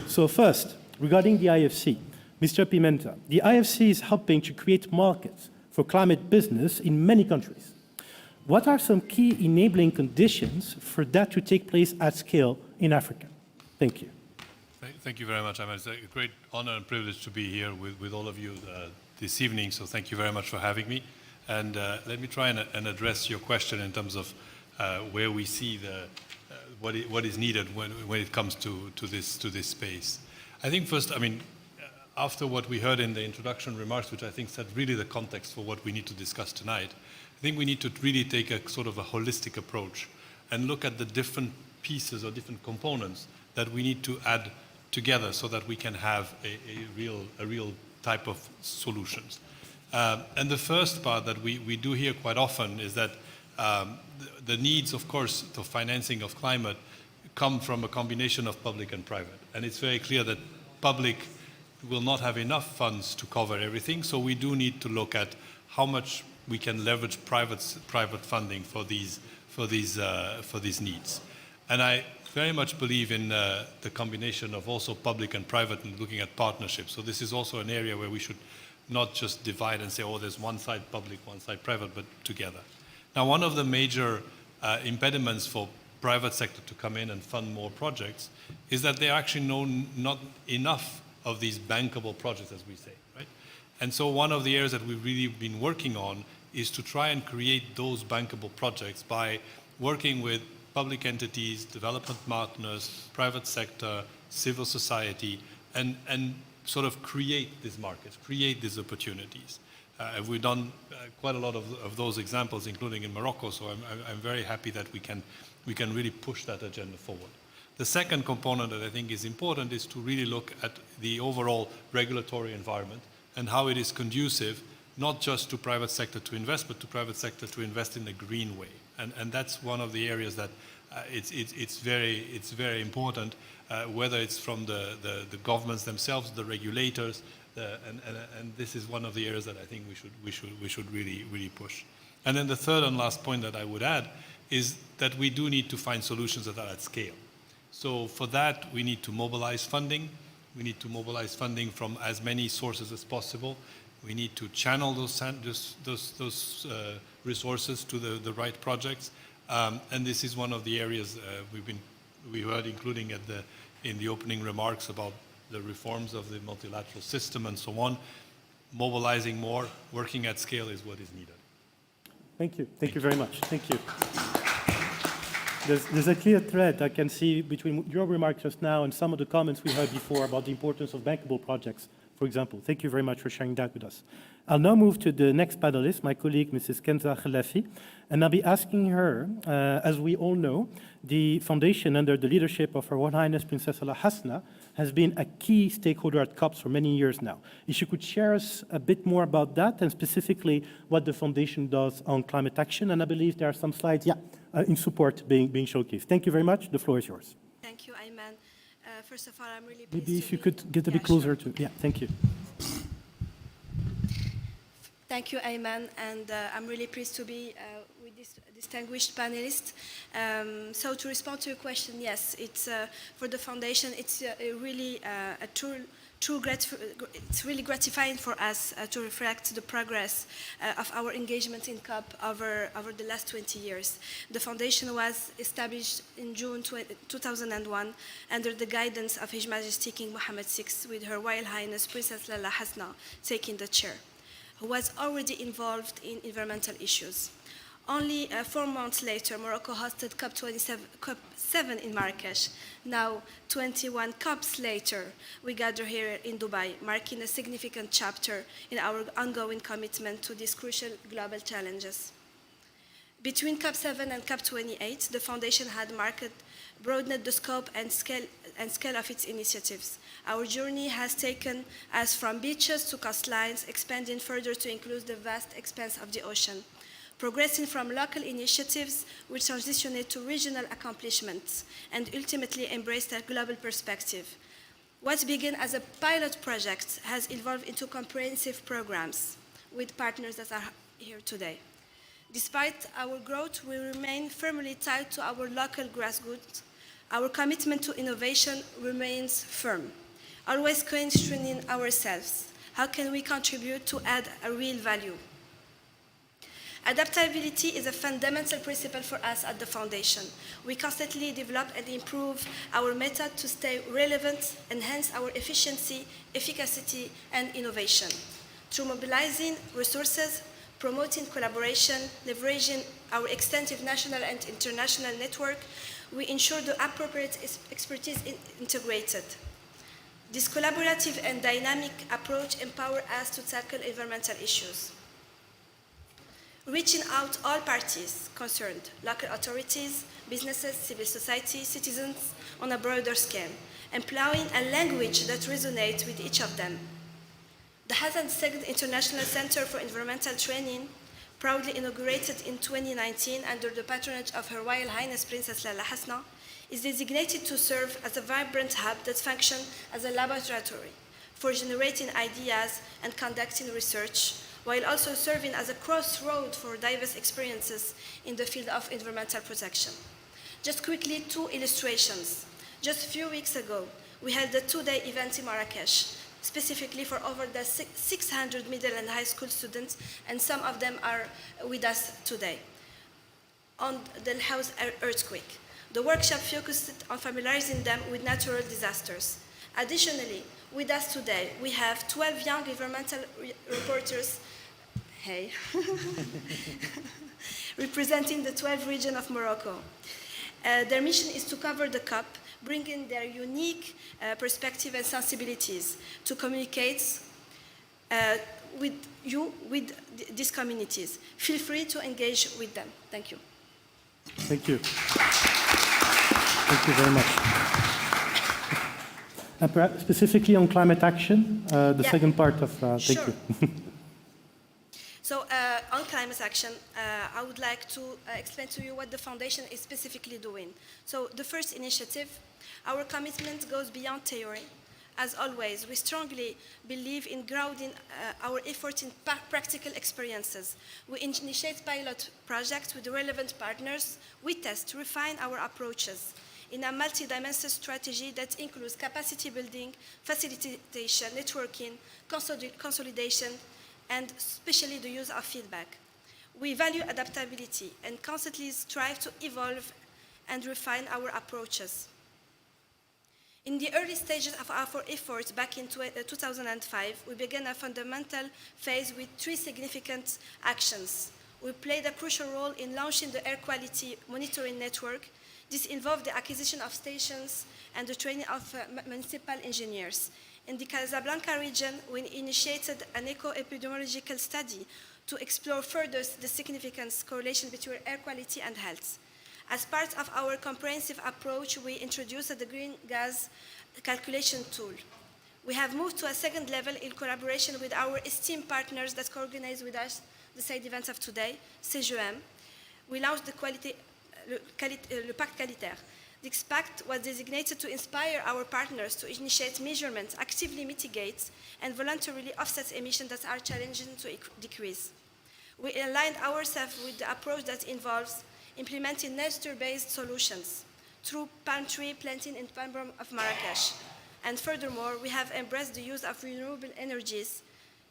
So first, regarding the IFC, Mr. Pimenta, the IFC is helping to create markets for climate business in many countries. What are some key enabling conditions for that to take place at scale in Africa? Thank you. Thank you very much. It's a great honor and privilege to be here with all of you this evening, so thank you very much for having me. And let me try and address your question in terms of where we see the what is needed when it comes to this space. I think first, I mean, after what we heard in the introduction remarks, which I think set really the context for what we need to discuss tonight, I think we need to really take a sort of a holistic approach and look at the different pieces or different components that we need to add together so that we can have a real type of solutions. And the first part that we do hear quite often is that the needs, of course, the financing of climate come from a combination of public and private. And it's very clear that public will not have enough funds to cover everything, so we do need to look at how much we can leverage private funding for these needs. And I very much believe in the combination of also public and private and looking at partnerships. So this is also an area where we should not just divide and say, oh, there's one side public, one side private, but together. Now, one of the major impediments for private sector to come in and fund more projects is that there are actually not enough of these bankable projects, as we say, right? And so one of the areas that we've really been working on is to try and create those bankable projects by working with public entities, development partners, private sector, civil society, and sort of create these markets, create these opportunities. We've done quite a lot of those examples, including in Morocco, so I'm very happy that we can really push that agenda forward. The second component that I think is important is to really look at the overall regulatory environment and how it is conducive, not just to private sector to invest, but to private sector to invest in a green way. And that's one of the areas that it's very important, whether it's from the governments themselves, the regulators, and this is one of the areas that I think we should really push. And then the third and last point that I would add is that we do need to find solutions that are at scale. So for that, we need to mobilize funding. We need to mobilize funding from as many sources as possible. We need to channel those resources to the right projects. And this is one of the areas we heard, including in the opening remarks about the reforms of the multilateral system and so on. Mobilizing more, working at scale is what is needed. Thank you. Thank you very much. Thank you. There's a clear thread I can see between your remarks just now and some of the comments we heard before about the importance of bankable projects, for example. Thank you very much for sharing that with us. I'll now move to the next panelist, my colleague, Mrs. Kenza Khalafi, and I'll be asking her, as we all know, the foundation under the leadership of Her Royal Highness Princess Al Hasna has been a key stakeholder at COPs for many years now. If you could share us a bit more about that and specifically what the foundation does on climate action, and I believe there are some slides, in support being showcased. Thank you very much. The floor is yours. Thank you, Ayman. First of all, I'm really pleased. Maybe if you could get a bit closer to, thank you. Thank you, Ayman, and I'm really pleased to be with this distinguished panelist. So to respond to your question, yes, it's for the foundation. It's really it's really gratifying for us to reflect the progress of our engagement in COP over the last 20 years. The foundation was established in June 2001 under the guidance of His Majesty King Mohammed VI, with Her Royal Highness Princess Al Hasna taking the chair, who was already involved in environmental issues. Only 4 months later, Morocco hosted COP7 in Marrakesh. Now, 21 COPs later, we gather here in Dubai, marking a significant chapter in our ongoing commitment to these crucial global challenges. Between COP7 and COP28, the Foundation had broadened the scope and scale of its initiatives. Our journey has taken us from beaches to coastlines, expanding further to include the vast expanse of the ocean. Progressing from local initiatives, we transitioned to regional accomplishments and ultimately embraced a global perspective. What began as a pilot project has evolved into comprehensive programs with partners that are here today. Despite our growth, we remain firmly tied to our local grassroots. Our commitment to innovation remains firm, always questioning ourselves. How can we contribute to add a real value? Adaptability is a fundamental principle for us at the Foundation. We constantly develop and improve our method to stay relevant, enhance our efficiency, efficacy, and innovation. Through mobilizing resources, promoting collaboration, leveraging our extensive national and international network, we ensure the appropriate expertise integrated. This collaborative and dynamic approach empowers us to tackle environmental issues. Reaching out all parties concerned, local authorities, businesses, civil society, citizens on a broader scale, employing a language that resonates with each of them. The Hassan II International Center for Environmental Training, proudly inaugurated in 2019 under the patronage of Her Royal Highness Princess Lala Hasna, is designated to serve as a vibrant hub that functions as a laboratory for generating ideas and conducting research, while also serving as a crossroad for diverse experiences in the field of environmental protection. Just quickly, 2 illustrations. Just a few weeks ago, we held a 2-day event in Marrakesh, specifically for over 600 middle and high school students, and some of them are with us today, on the House earthquake. The workshop focused on familiarizing them with natural disasters. Additionally, with us today, we have 12 young environmental reporters, hey, representing the 12 regions of Morocco. Their mission is to cover the COP, bringing their unique perspective and sensibilities to communicate with these communities. Feel free to engage with them. Thank you. Thank you. Thank you very much. And perhaps specifically on climate action, the second part of, thank you. So on climate action, I would like to explain to you what the foundation is specifically doing. So the first initiative, our commitment goes beyond theory. As always, we strongly believe in grounding our effort in practical experiences. We initiate pilot projects with relevant partners. We test, refine our approaches in a multi-dimensional strategy that includes capacity building, facilitation, networking, consolidation, and especially the use of feedback. We value adaptability and constantly strive to evolve and refine our approaches. In the early stages of our efforts back in 2005, we began a fundamental phase with 3 significant actions. We played a crucial role in launching the air quality monitoring network. This involved the acquisition of stations and the training of municipal engineers. In the Casablanca region, we initiated an eco-epidemiological study to explore further the significant correlation between air quality and health. As part of our comprehensive approach, we introduced the green gas calculation tool. We have moved to a second level in collaboration with our esteemed partners that co-organize with us the side events of today, CGM. We launched Le Pacte Qualitaire. This pact was designated to inspire our partners to initiate measurements, actively mitigate, and voluntarily offset emissions that are challenging to decrease. We aligned ourselves with the approach that involves implementing nature-based solutions through palm tree planting in Palm of Marrakesh. And furthermore, we have embraced the use of renewable energies,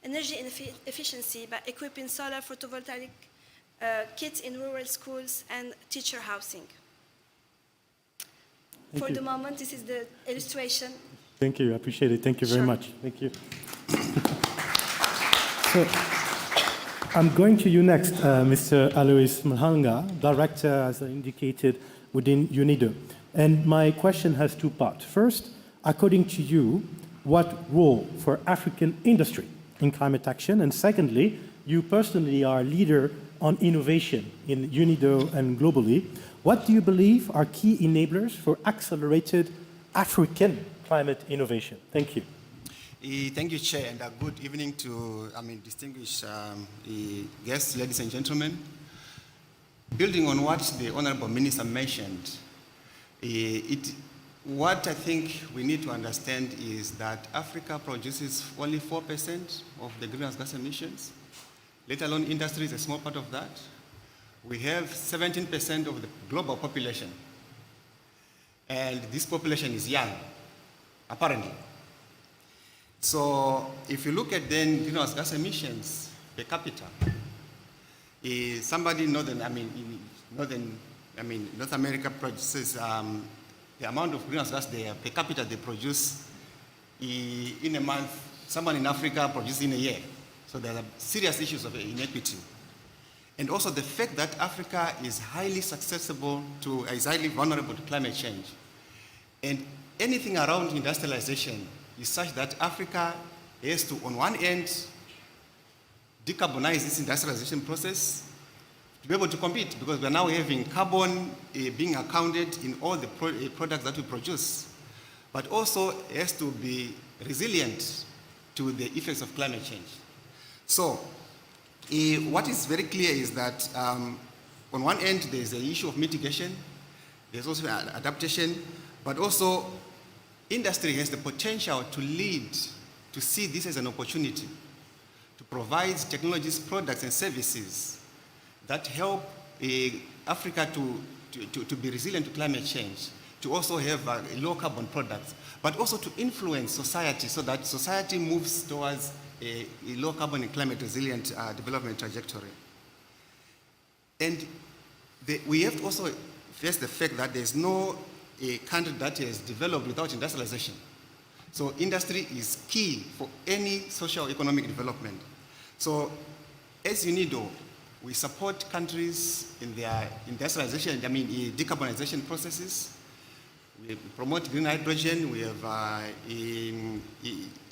energy efficiency by equipping solar photovoltaic kits in rural schools and teacher housing. For the moment, this is the illustration. Thank you, I appreciate it. Thank you very much. Thank you. So, I'm going to you next, Mr. Alois Mhanga, Director, as I indicated, within UNIDO. And my question has 2 parts. First, according to you, what role for African industry in climate action? And secondly, you personally are a leader on innovation in UNIDO and globally. What do you believe are key enablers for accelerated African climate innovation? Thank you. Thank you, Chair, and good evening to distinguished guests, ladies and gentlemen. Building on what the Honorable Minister mentioned, what I think we need to understand is that Africa produces only 4% of the greenhouse gas emissions, let alone industry is a small part of that. We have 17% of the global population, and this population is young, apparently. So if you look at then greenhouse gas emissions per capita, somebody in North America produces the amount of greenhouse gas per capita they produce in a month, someone in Africa produces in a year. So there are serious issues of inequity and also the fact that Africa is highly vulnerable to climate change. And anything around industrialization is such that Africa has to, on one end, decarbonize this industrialization process to be able to compete, because we are now having carbon being accounted in all the products that we produce, but also has to be resilient to the effects of climate change. So what is very clear is that on one end, there's the issue of mitigation, there's also adaptation, but also industry has the potential to lead, to see this as an opportunity to provide technologies, products, and services that help Africa to be resilient to climate change, to also have low carbon products, but also to influence society so that society moves towards a low carbon and climate resilient development trajectory. And we have to also face the fact that there's no country that has developed without industrialization. So industry is key for any socio-economic development. So as UNIDO, we support countries in their industrialization, decarbonization processes. We promote green hydrogen. We have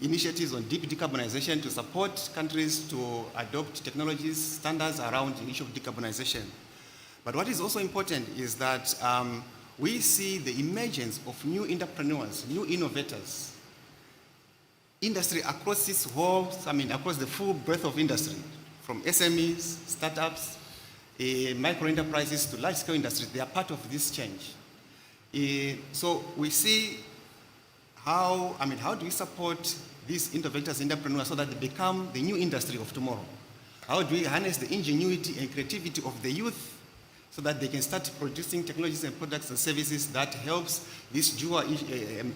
initiatives on deep decarbonization to support countries to adopt technologies, standards around the issue of decarbonization. But what is also important is that we see the emergence of new entrepreneurs, new innovators. Industry across this whole, across the full breadth of industry, from SMEs, startups, micro enterprises to large-scale industries, they are part of this change. So we see how do we support these innovators, entrepreneurs, so that they become the new industry of tomorrow? How do we harness the ingenuity and creativity of the youth so that they can start producing technologies and products and services that helps this dual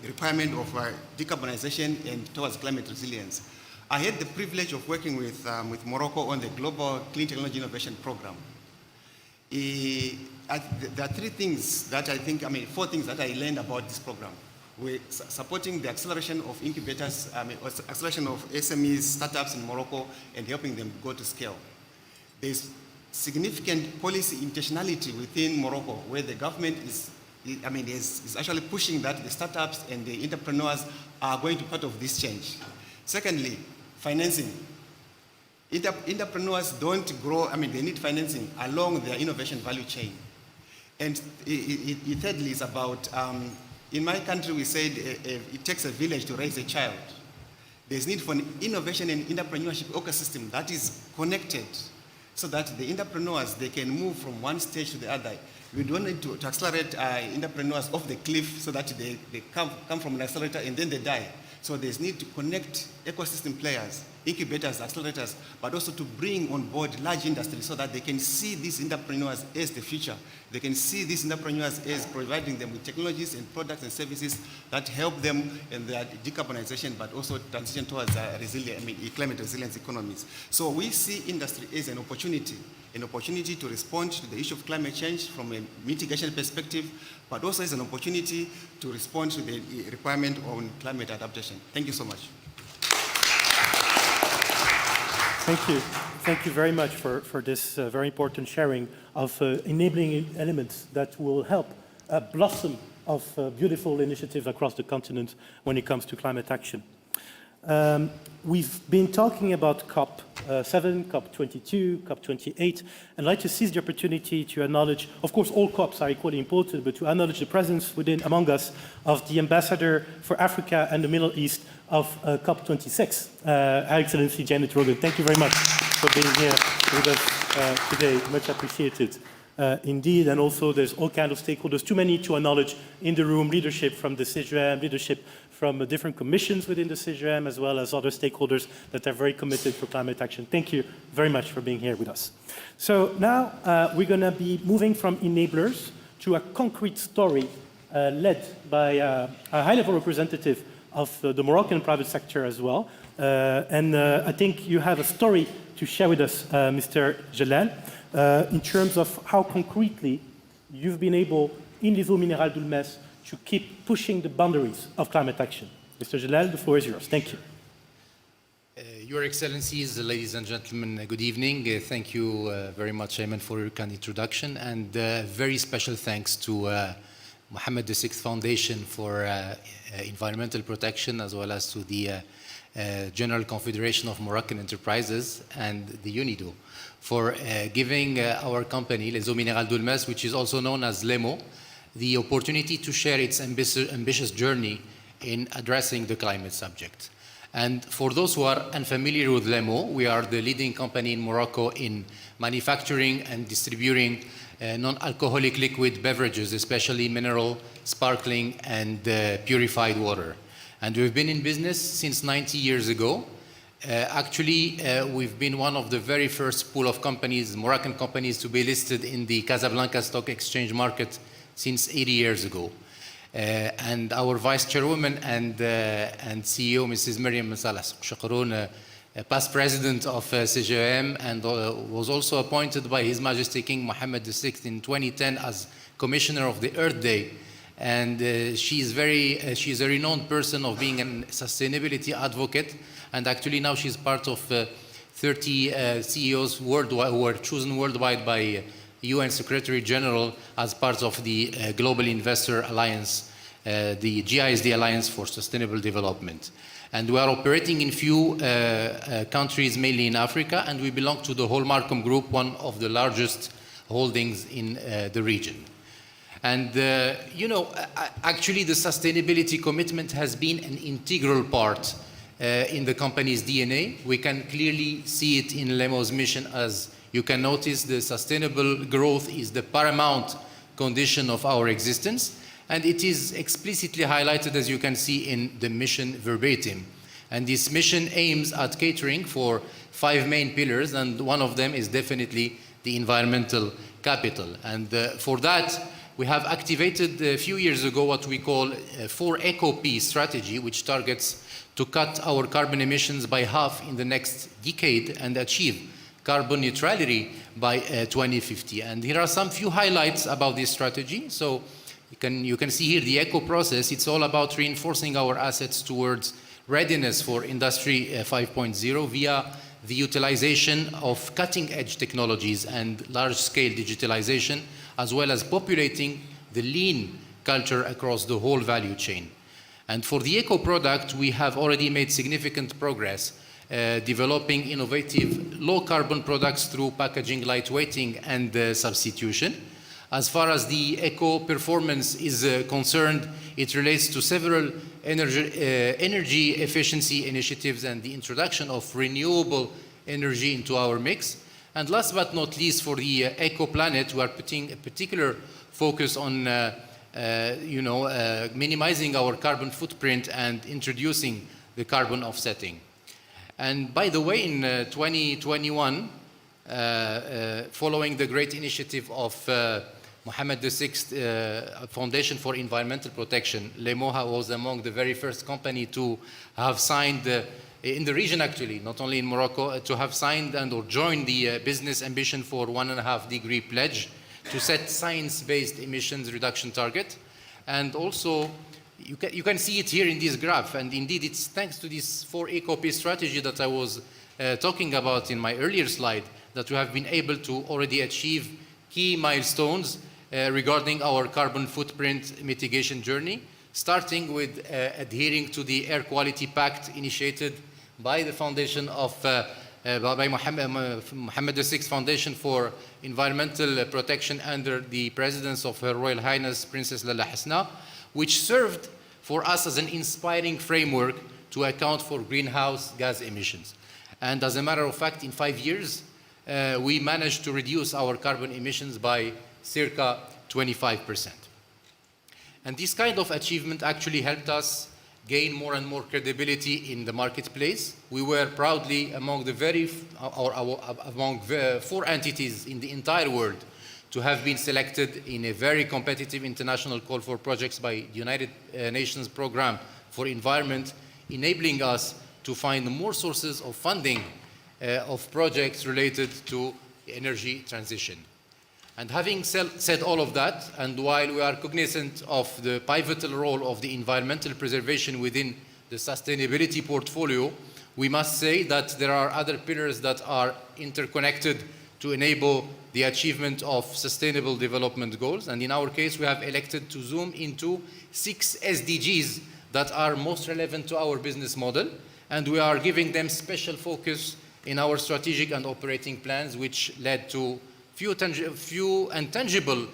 requirement of decarbonization and towards climate resilience? I had the privilege of working with Morocco on the Global Clean Technology Innovation Program. There are four things that I learned about this program. We're supporting the acceleration of incubators, acceleration of SMEs, startups in Morocco, and helping them go to scale. There's significant policy intentionality within Morocco, where the government is actually pushing that the startups and the entrepreneurs are going to be part of this change. Secondly, financing. Entrepreneurs don't grow, they need financing along their innovation value chain. And thirdly is about, in my country we said it takes a village to raise a child. There's need for an innovation and entrepreneurship ecosystem that is connected so that the entrepreneurs, they can move from one stage to the other. We don't need to accelerate entrepreneurs off the cliff so that they come from an accelerator and then they die. So there's need to connect ecosystem players, incubators, accelerators, but also to bring on board large industries so that they can see these entrepreneurs as the future. They can see these entrepreneurs as providing them with technologies and products and services that help them in their decarbonization, but also transition towards climate resilience economies. So we see industry as an opportunity to respond to the issue of climate change from a mitigation perspective, but also as an opportunity to respond to the requirement on climate adaptation. Thank you so much. Thank you. Thank you very much for this very important sharing of enabling elements that will help a blossom of beautiful initiatives across the continent when it comes to climate action. We've been talking about COP7, COP22, COP28, and I'd like to seize the opportunity to acknowledge, of course, all COPs are equally important, but to acknowledge the presence among us of the Ambassador for Africa and the Middle East of COP26, Her Excellency Janet Rogan. Thank you very much for being here with us today. Much appreciated. Indeed, and also there's all kinds of stakeholders, too many to acknowledge in the room, leadership from the CIGRM, leadership from different commissions within the CIGRM, as well as other stakeholders that are very committed for climate action. Thank you very much for being here with us. So now we're going to be moving from enablers to a concrete story led by a high-level representative of the Moroccan private sector as well. I think you have a story to share with us, Mr. Jalal, in terms of how concretely you've been able, in les eaux minérales d'Oulmès, to keep pushing the boundaries of climate action. Mr. Jalal, the floor is yours. Thank you. Your Excellencies, ladies and gentlemen, good evening. Thank you very much, Ayman, for your kind introduction, and very special thanks to Mohammed VI Foundation for environmental protection, as well as to the General Confederation of Moroccan Enterprises and the UNIDO for giving our company, Les Eaux Minérales d'Oulmez, which is also known as LEMO, the opportunity to share its ambitious journey in addressing the climate subject. And for those who are unfamiliar with LEMO, we are the leading company in Morocco in manufacturing and distributing non-alcoholic liquid beverages, especially mineral, sparkling, and purified water. And we've been in business since 90 years ago. Actually, we've been one of the very first pool of companies, Moroccan companies, to be listed in the Casablanca Stock Exchange market since 80 years ago. And our Vice Chairwoman and CEO, Mrs. Miriam Salah Shakroun, past President of CGM, and was also appointed by His Majesty King Mohammed VI in 2010 as Commissioner of the Earth Day. And she's a renowned person of being a sustainability advocate. And actually now she's part of 30 CEOs worldwide who were chosen worldwide by UN Secretary General as part of the Global Investor Alliance, the GISD Alliance for Sustainable Development. And we are operating in few countries, mainly in Africa, and we belong to the whole Markham Group, one of the largest holdings in the region. And, actually the sustainability commitment has been an integral part in the company's DNA. We can clearly see it in LEMO's mission. As you can notice, the sustainable growth is the paramount condition of our existence, and it is explicitly highlighted, as you can see, in the mission verbatim. And this mission aims at catering for 5 main pillars, and one of them is definitely the environmental capital. And for that, we have activated a few years ago what we call a 4-ECO-P strategy, which targets to cut our carbon emissions by half in the next decade and achieve carbon neutrality by 2050. And here are some few highlights about this strategy. So you can see here the ECO process. It's all about reinforcing our assets towards readiness for Industry 5.0 via the utilization of cutting-edge technologies and large-scale digitalization, as well as populating the lean culture across the whole value chain. And for the eco product, we have already made significant progress developing innovative low-carbon products through packaging lightweighting and substitution. As far as the eco performance is concerned, it relates to several energy efficiency initiatives and the introduction of renewable energy into our mix. And last but not least, for the Eco Planet, we are putting a particular focus on minimizing our carbon footprint and introducing the carbon offsetting. And by the way, in 2021, following the great initiative of Mohammed VI Foundation for Environmental Protection, LEMO was among the very first company to have signed in the region, actually, not only in Morocco, to have signed and or joined the Business Ambition for 1.5-degree pledge to set science-based emissions reduction target. And also, you can see it here in this graph, and indeed it's thanks to this 4-ECO-P strategy that I was talking about in my earlier slide that we have been able to already achieve key milestones regarding our carbon footprint mitigation journey, starting with adhering to the Air Quality Pact initiated by the foundation of by Mohammed VI Foundation for Environmental Protection under the presidence of Her Royal Highness Princess Lalla Hasna, which served for us as an inspiring framework to account for greenhouse gas emissions. And as a matter of fact, in 5 years, we managed to reduce our carbon emissions by circa 25%. And this kind of achievement actually helped us gain more and more credibility in the marketplace. We were proudly among the among 4 entities in the entire world to have been selected in a very competitive international call for projects by the United Nations Programme for Environment, enabling us to find more sources of funding of projects related to energy transition. And having said all of that, and while we are cognizant of the pivotal role of the environmental preservation within the sustainability portfolio, we must say that there are other pillars that are interconnected to enable the achievement of sustainable development goals. And in our case, we have elected to zoom into 6 SDGs that are most relevant to our business model. And we are giving them special focus in our strategic and operating plans, which led to few and tangible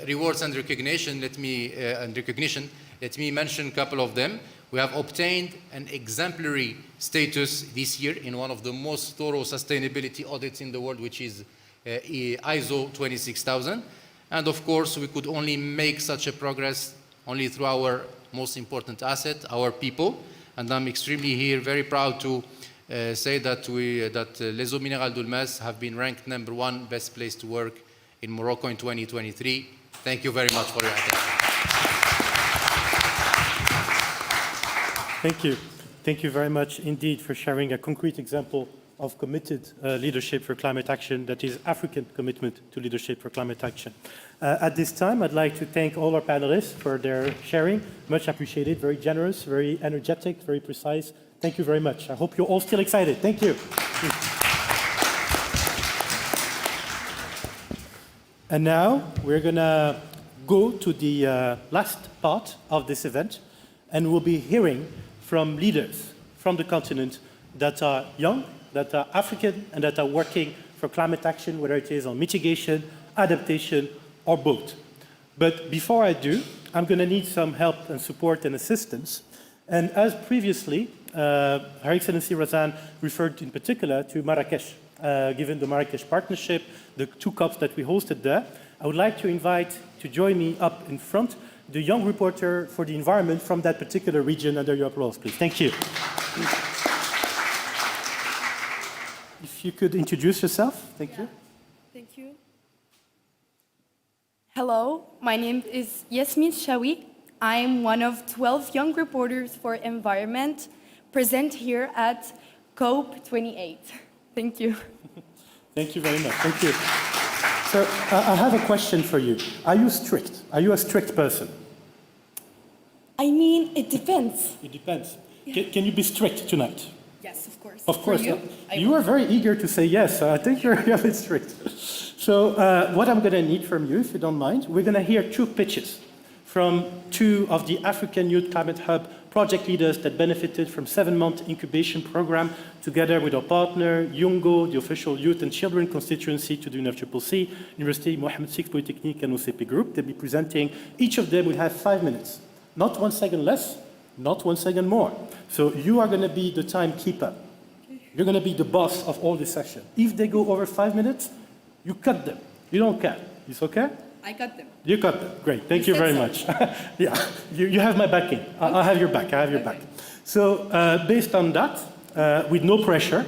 rewards and recognition. Let me mention a couple of them. We have obtained an exemplary status this year in one of the most thorough sustainability audits in the world, which is ISO 26000. And of course, we could only make such a progress only through our most important asset, our people. And I'm extremely very proud to say that Les Eaux Minérales d'Oulmez have been ranked #1 best place to work in Morocco in 2023. Thank you very much for your attention. Thank you. Thank you very much indeed for sharing a concrete example of committed leadership for climate action, that is African commitment to leadership for climate action. At this time, I'd like to thank all our panelists for their sharing. Much appreciated, very generous, very energetic, very precise. Thank you very much. I hope you're all still excited. Thank you. And now we're going to go to the last part of this event, and we'll be hearing from leaders from the continent that are young, that are African, and that are working for climate action, whether it is on mitigation, adaptation, or both. But before I do, I'm going to need some help and support and assistance. And as previously, Her Excellency Razan referred in particular to Marrakesh. Given the Marrakesh partnership, the 2 COPs that we hosted there, I would like to invite to join me up in front the young reporter for the environment from that particular region. Under your applause, please. Thank you. If you could introduce yourself. Thank you. Thank you. Hello, my name is Yasmin Shawi. I'm one of 12 young reporters for environment present here at COP28. Thank you. Thank you very much. Thank you. So I have a question for you. Are you strict? Are you a strict person? I mean, it depends. It depends. Yeah. Can you be strict tonight? Yes, of course. Of course. For you, you are very eager to say yes. So I think you're a bit strict. So what I'm going to need from you, if you don't mind, we're going to hear 2 pitches from 2 of the African Youth Climate Hub project leaders that benefited from 7-month incubation program together with our partner, YUNGO, the official youth and children constituency to the UNFCCC, University Mohammed VI Polytechnique and OCP Group. They'll be presenting, each of them will have 5 minutes. Not 1 second less, not 1 second more. So you are going to be the timekeeper. You're going to be the boss of all this session. If they go over 5 minutes, you cut them. You don't care. It's okay? I cut them. You cut them. Great. Thank you very much. Yeah, you have my backing. I'll have your back. I have your back. So based on that, with no pressure,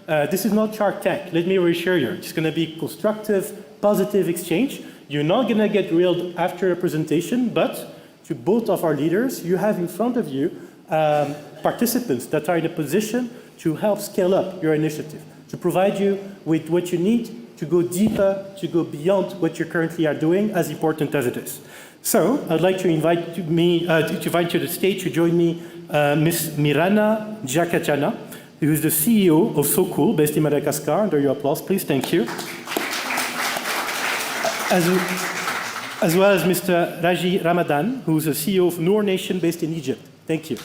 this is not Shark Tank. Let me reassure you. It's going to be constructive, positive exchange. You're not going to get grilled after a presentation, but to both of our leaders, you have in front of you participants that are in a position to help scale up your initiative, to provide you with what you need to go deeper, to go beyond what you currently are doing, as important as it is. So I'd like to invite you to the stage to join me, Ms. Mirana Jakatjana, who is the CEO of So Cool, based in Madagascar. Under your applause, please. Thank you. As well as Mr. Raji Ramadan, who is the CEO of Noor Nation, based in Egypt. Thank you.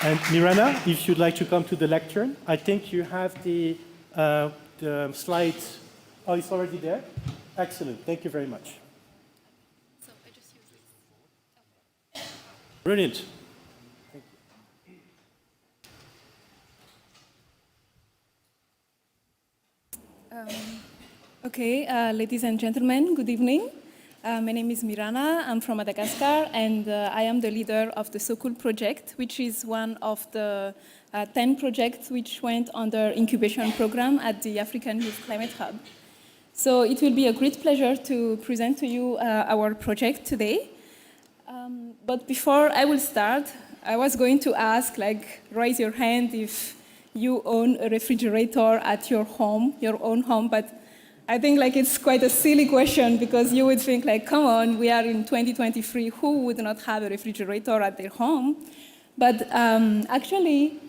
And Mirana, if you'd like to come to the lectern, I think you have the slides. Oh, it's already there? Excellent. Thank you very much. So I just use this. Brilliant. Okay, ladies and gentlemen, good evening. My name is Mirana. I'm from Madagascar, and I am the leader of the So Cool project, which is one of the 10 projects which went under incubation program at the African Youth Climate Hub. So it will be a great pleasure to present to you our project today. But before I will start, I was going to ask, raise your hand if you own a refrigerator at your home, your own home, but I think it's quite a silly question, because you would think come on, we are in 2023, who would not have a refrigerator at their home? But actually,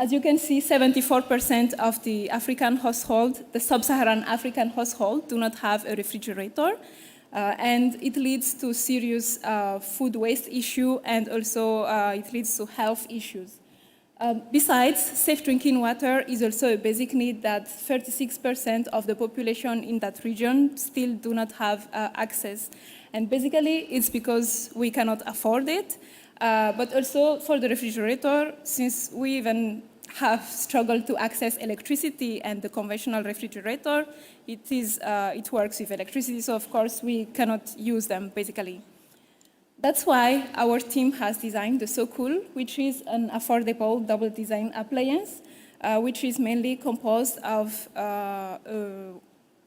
as you can see, 74% of the African household, the sub-Saharan African household, do not have a refrigerator. And it leads to serious food waste issue, and also it leads to health issues. Besides, safe drinking water is also a basic need that 36% of the population in that region still do not have access. And basically, it's because we cannot afford it, but also for the refrigerator, since we even have struggled to access electricity and the conventional refrigerator, it works with electricity, so of course we cannot use them, basically. That's why our team has designed the SoCool, which is an affordable double design appliance, which is mainly composed of a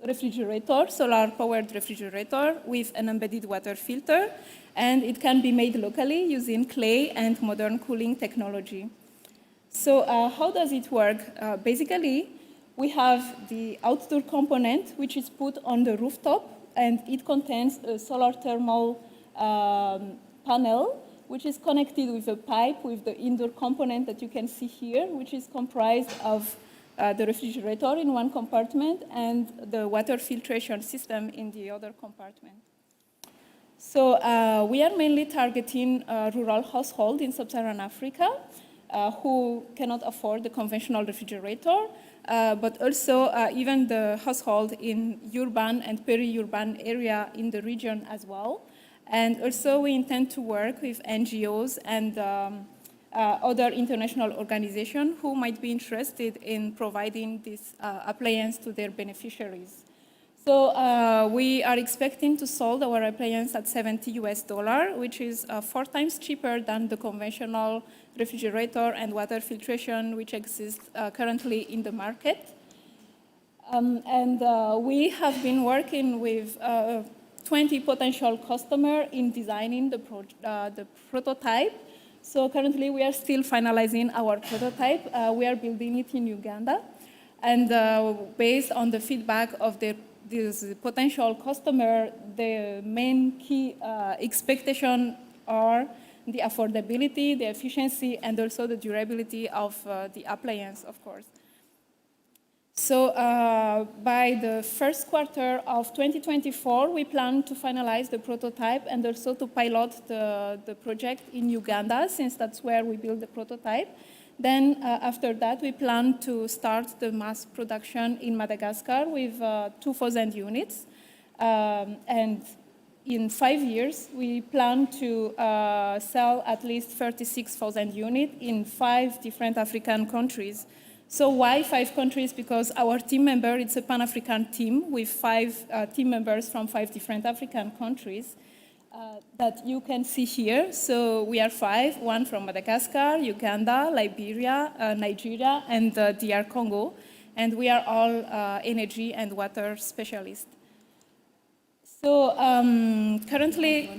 refrigerator, solar-powered refrigerator with an embedded water filter, and it can be made locally using clay and modern cooling technology. So how does it work? Basically, we have the outdoor component, which is put on the rooftop, and it contains a solar thermal panel, which is connected with a pipe with the indoor component that you can see here, which is comprised of the refrigerator in one compartment and the water filtration system in the other compartment. So we are mainly targeting rural households in sub-Saharan Africa who cannot afford the conventional refrigerator, but also even the household in urban and peri-urban area in the region as well. And also we intend to work with NGOs and other international organizations who might be interested in providing this appliance to their beneficiaries. So we are expecting to sell our appliance at $70 US, which is 4 times cheaper than the conventional refrigerator and water filtration which exists currently in the market. And we have been working with 20 potential customers in designing the prototype. So currently we are still finalizing our prototype. We are building it in Uganda. And based on the feedback of these potential customer, the main key expectations are the affordability, the efficiency, and also the durability of the appliance, of course. So by the first quarter of 2024, we plan to finalize the prototype and also to pilot the project in Uganda, since that's where we build the prototype. Then after that, we plan to start the mass production in Madagascar with 2,000 units. And in 5 years, we plan to sell at least 36,000 units in 5 different African countries. So why 5 countries? Because our team member, it's a Pan-African team with 5 team members from 5 different African countries that you can see here. So we are 5, one from Madagascar, Uganda, Liberia, Nigeria, and DR Congo. And we are all energy and water specialists. So currently,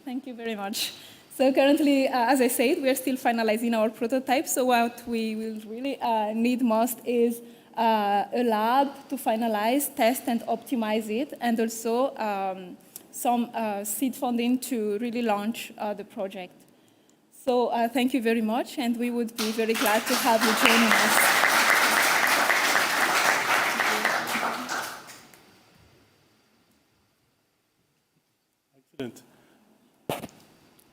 thank you very much. So currently, as I said, we are still finalizing our prototype. So what we will really need most is a lab to finalize, test, and optimize it, and also some seed funding to really launch the project. So thank you very much, and we would be very glad to have you joining us. Excellent.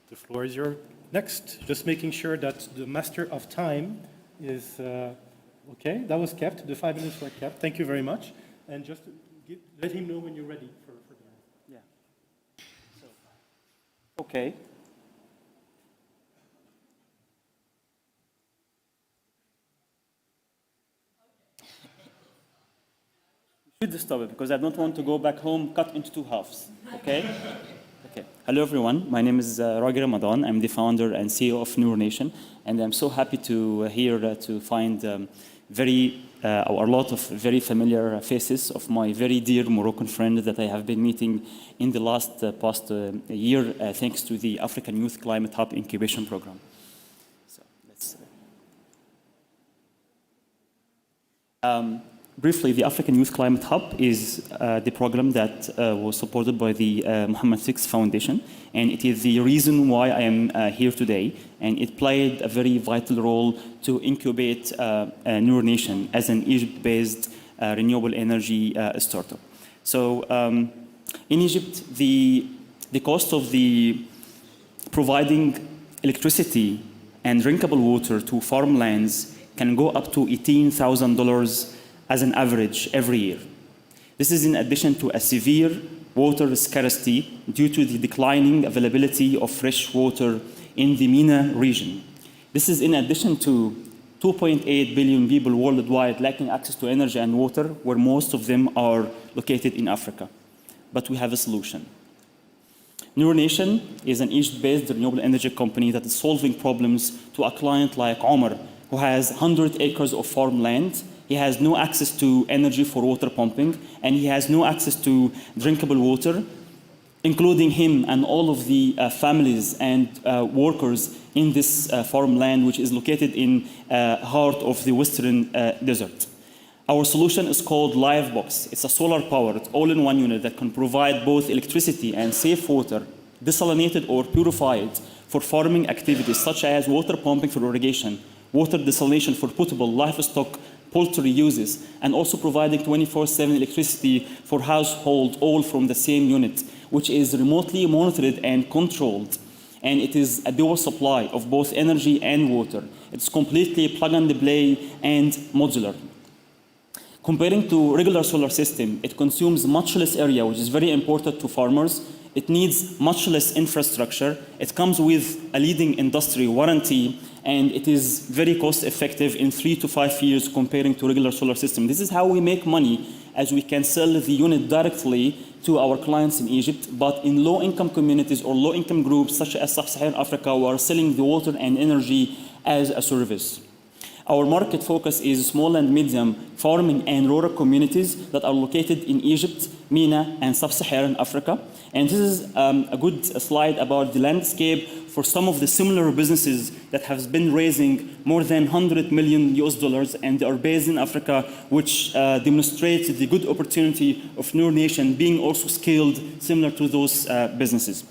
The floor is yours. Next, just making sure that the master of time is okay. That was kept. The 5 minutes were kept. Thank you very much. And just let him know when you're ready for the... Yeah. So, okay. You should stop it because I don't want to go back home cut into 2 halves. Okay. Okay. Hello, everyone. My name is Raghi Ramadan. I'm the founder and CEO of NeuroNation, and I'm so happy to to find a lot of very familiar faces of my very dear Moroccan friends that I have been meeting in the past year, thanks to the African Youth Climate Hub Incubation Program. So let's. Briefly, the African Youth Climate Hub is the program that was supported by the Mohammed VI Foundation, and it is the reason why I am here today, and it played a very vital role to incubate Noor Nation as an Egypt-based renewable energy startup. So in Egypt, the cost of the providing electricity and drinkable water to farmlands can go up to $18,000 as an average every year. This is in addition to a severe water scarcity due to the declining availability of fresh water in the MENA region. This is in addition to 2.8 billion people worldwide lacking access to energy and water, where most of them are located in Africa. But we have a solution. Noor Nation is an Egypt-based renewable energy company that is solving problems to a client like Omar, who has 100 acres of farmland. He has no access to energy for water pumping, and he has no access to drinkable water, including him and all of the families and workers in this farmland, which is located in heart of the western desert. Our solution is called Livebox. It's a solar-powered, all-in-one unit that can provide both electricity and safe water, desalinated or purified, for farming activities such as water pumping for irrigation, water desalination for potable, livestock, poultry uses, and also providing 24/7 electricity for household, all from the same unit, which is remotely monitored and controlled. And it is a dual supply of both energy and water. It's completely plug and play and modular. Comparing to regular solar system, it consumes much less area, which is very important to farmers. It needs much less infrastructure. It comes with a leading industry warranty, and it is very cost effective in 3 to 5 years comparing to regular solar system. This is how we make money, as we can sell the unit directly to our clients in Egypt, but in low-income communities or low-income groups such as Sub-Saharan Africa, we are selling the water and energy as a service. Our market focus is small and medium farming and rural communities that are located in Egypt, MENA, and Sub-Saharan Africa. And this is a good slide about the landscape for some of the similar businesses that have been raising more than $100 million and they are based in Africa, which demonstrates the good opportunity of Noor Nation being also scaled similar to those businesses.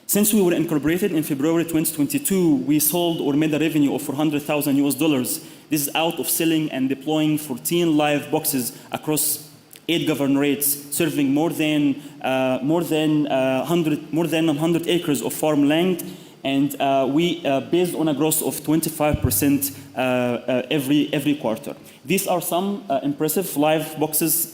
Since we were incorporated in February 2022, we sold or made a revenue of $400,000. This is out of selling and deploying 14 live boxes across 8 governorates, serving more than 100 acres of farmland, and we based on a growth of 25% every quarter. These are some impressive live boxes,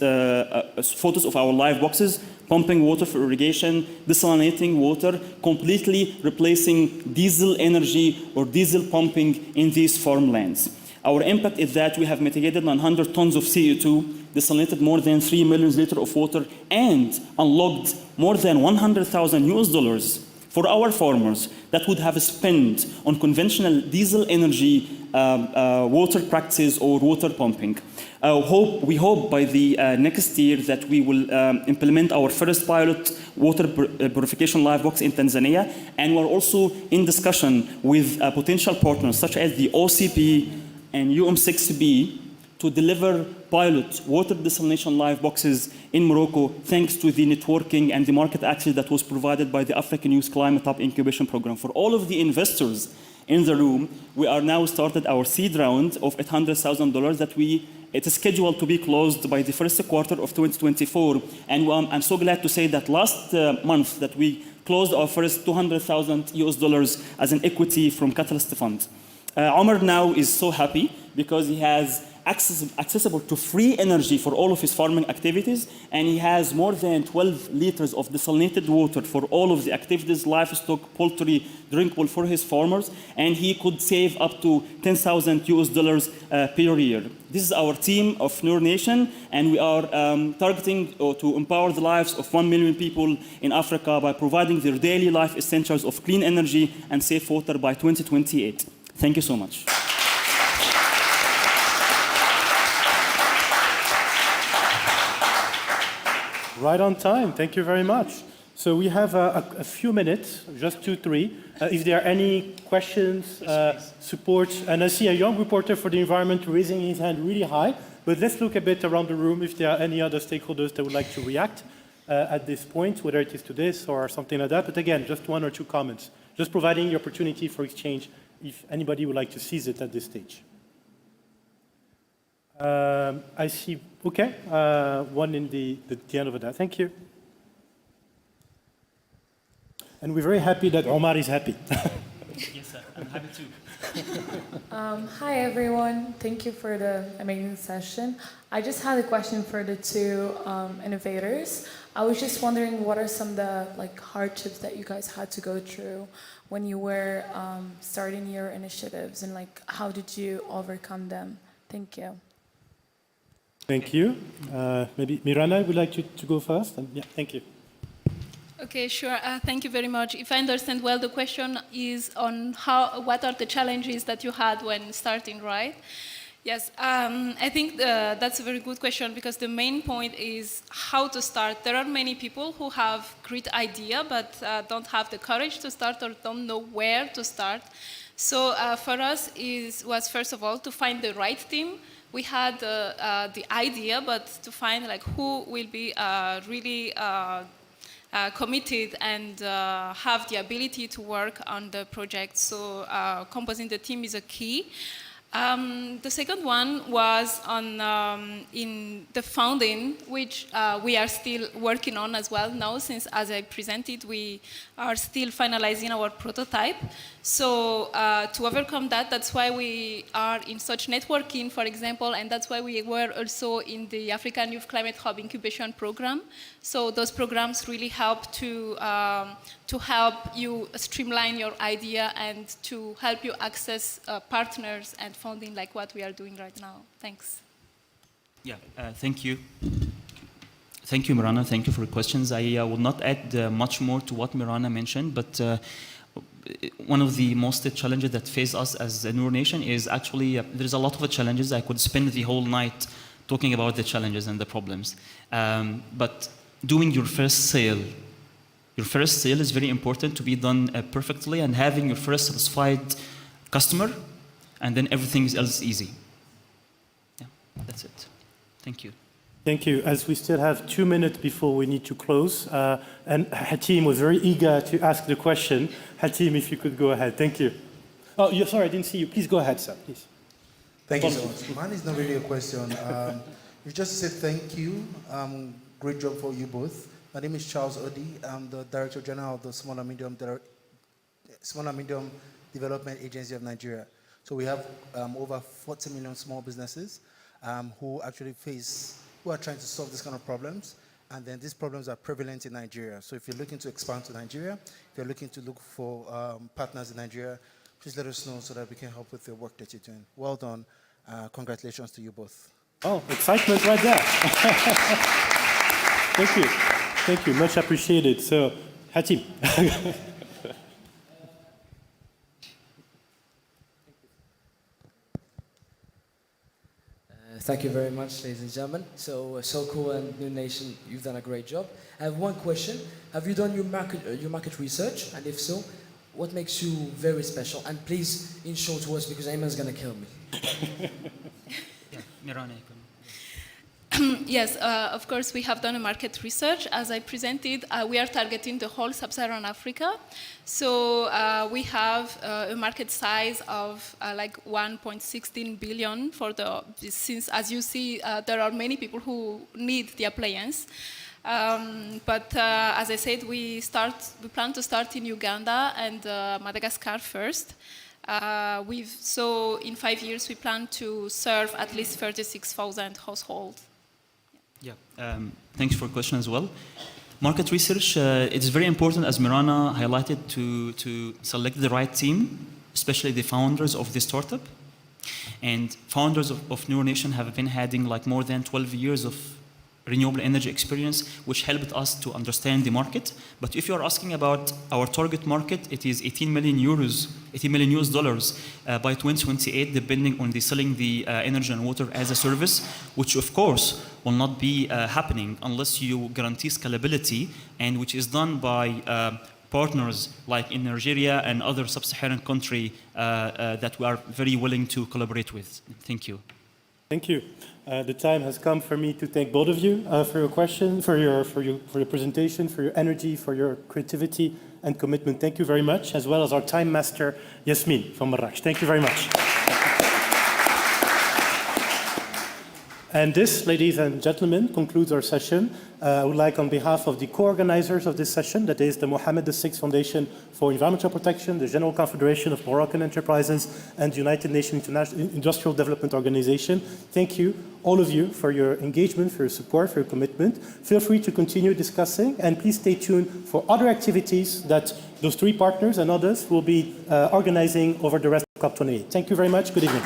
photos of our live boxes, pumping water for irrigation, desalinating water, completely replacing diesel energy or diesel pumping in these farmlands. Our impact is that we have mitigated 100 tons of CO2, desalinated more than 3 million liters of water, and unlocked more than $100,000 for our farmers that would have spent on conventional diesel energy water practices or water pumping. We hope by the next year that we will implement our first pilot water purification live box in Tanzania, and we're also in discussion with potential partners such as the OCP and UNFCCC to deliver pilot water desalination live boxes in Morocco, thanks to the networking and the market access that was provided by the African Youth Climate Hub Incubation Program. For all of the investors in the room, we are now started our seed round of $800,000 that it is scheduled to be closed by the first quarter of 2024. And I'm so glad to say that last month that we closed our first $200,000 as an equity from Catalyst Fund. Omar now is so happy because he has accessible to free energy for all of his farming activities, and he has more than 12 liters of desalinated water for all of the activities, livestock, poultry, drinkable for his farmers, and he could save up to $10,000 per year. This is our team of Noor Nation, and we are targeting to empower the lives of 1 million people in Africa by providing their daily life essentials of clean energy and safe water by 2028. Thank you so much. Right on time. Thank you very much. So we have a few minutes, just 2-3. If there are any questions, support, and I see a young reporter for the environment raising his hand really high. But let's look a bit around the room if there are any other stakeholders that would like to react at this point, whether it is to this or something like that. But again, just one or two comments, just providing the opportunity for exchange if anybody would like to seize it at this stage. I see, okay, one in the end over there. Thank you. And we're very happy that Omar is happy. Yes, sir. I'm happy too. Hi, everyone. Thank you for the amazing session. I just had a question for the two innovators. I was just wondering what are some of the hardships that you guys had to go through when you were starting your initiatives, and how did you overcome them? Thank you. Thank you. Maybe Mirana would like to go first? Yeah, thank you. Okay, sure. Thank you very much. If I understand well, the question is on what are the challenges that you had when starting, right? Yes, I think that's a very good question because the main point is how to start. There are many people who have great idea but don't have the courage to start or don't know where to start. So for us was first of all to find the right team. We had the idea, but to find who will be really committed and have the ability to work on the project. So composing the team is a key. The second one was on in the funding, which we are still working on as well now, since as I presented, we are still finalizing our prototype. So to overcome that, that's why we are in such networking, for example, and that's why we were also in the African Youth Climate Hub incubation program. So those programs really help to help you streamline your idea and to help you access partners and funding like what we are doing right now. Thanks. Yeah, thank you. Thank you, Mirana. Thank you for the questions. I will not add much more to what Mirana mentioned, but one of the most challenges that face us as a Noor Nation is actually, there's a lot of challenges. I could spend the whole night talking about the challenges and the problems. But doing your first sale is very important to be done perfectly, and having your first satisfied customer, and then everything else is easy. Yeah, that's it. Thank you. Thank you. As we still have 2 minutes before we need to close, and Hatim was very eager to ask the question. Hatim, if you could go ahead. Thank you. Oh, sorry, I didn't see you. Please go ahead, sir, please. Thank you so much. Mine is not really a question. You just said thank you. Great job for you both. My name is Charles Odi. I'm the Director General of the Small and Medium Development Agency of Nigeria. So we have over 40 million small businesses who actually who are trying to solve this kind of problems. And then these problems are prevalent in Nigeria. So if you're looking to expand to Nigeria, if you're looking to look for partners in Nigeria, please let us know so that we can help with the work that you're doing. Well done. Congratulations to you both. Oh, excitement right there. Thank you. Thank you. Much appreciated. So, Hatim. Thank you very much, ladies and gentlemen. So cool and New Nation, you've done a great job. I have one question. Have you done your market research? And if so, what makes you very special? And please, in short words, because Ayman's going to kill me. Yeah, Mirana. Yes, of course, we have done a market research. As I presented, we are targeting the whole sub-Saharan Africa. So we have a market size of like 1.16 billion since, as you see, there are many people who need the appliance. But as I said, we plan to start in Uganda and Madagascar first. So in 5 years, we plan to serve at least 36,000 households. Yeah, thanks for the question as well. Market research, it's very important, as Mirana highlighted, to select the right team, especially the founders of the startup. And founders of Noor Nation have been having like more than 12 years of renewable energy experience, which helped us to understand the market. But if you're asking about our target market, it is 18 million US dollars by 2028, depending on selling the energy and water as a service, which of course will not be happening unless you guarantee scalability, and which is done by partners like in Nigeria and other sub-Saharan country that we are very willing to collaborate with. Thank you. Thank you. The time has come for me to thank both of you for your question, for your presentation, for your energy, for your creativity and commitment. Thank you very much, as well as our time master, Yasmin from Marrakech. Thank you very much. And this, ladies and gentlemen, concludes our session. I would like, on behalf of the co-organizers of this session, that is the Mohammed VI Foundation for Environmental Protection, the General Confederation of Moroccan Enterprises, and the United Nations Industrial Development Organization, thank you, all of you, for your engagement, for your support, for your commitment. Feel free to continue discussing, and please stay tuned for other activities that those three partners and others will be organizing over the rest of COP28. Thank you very much. Good evening.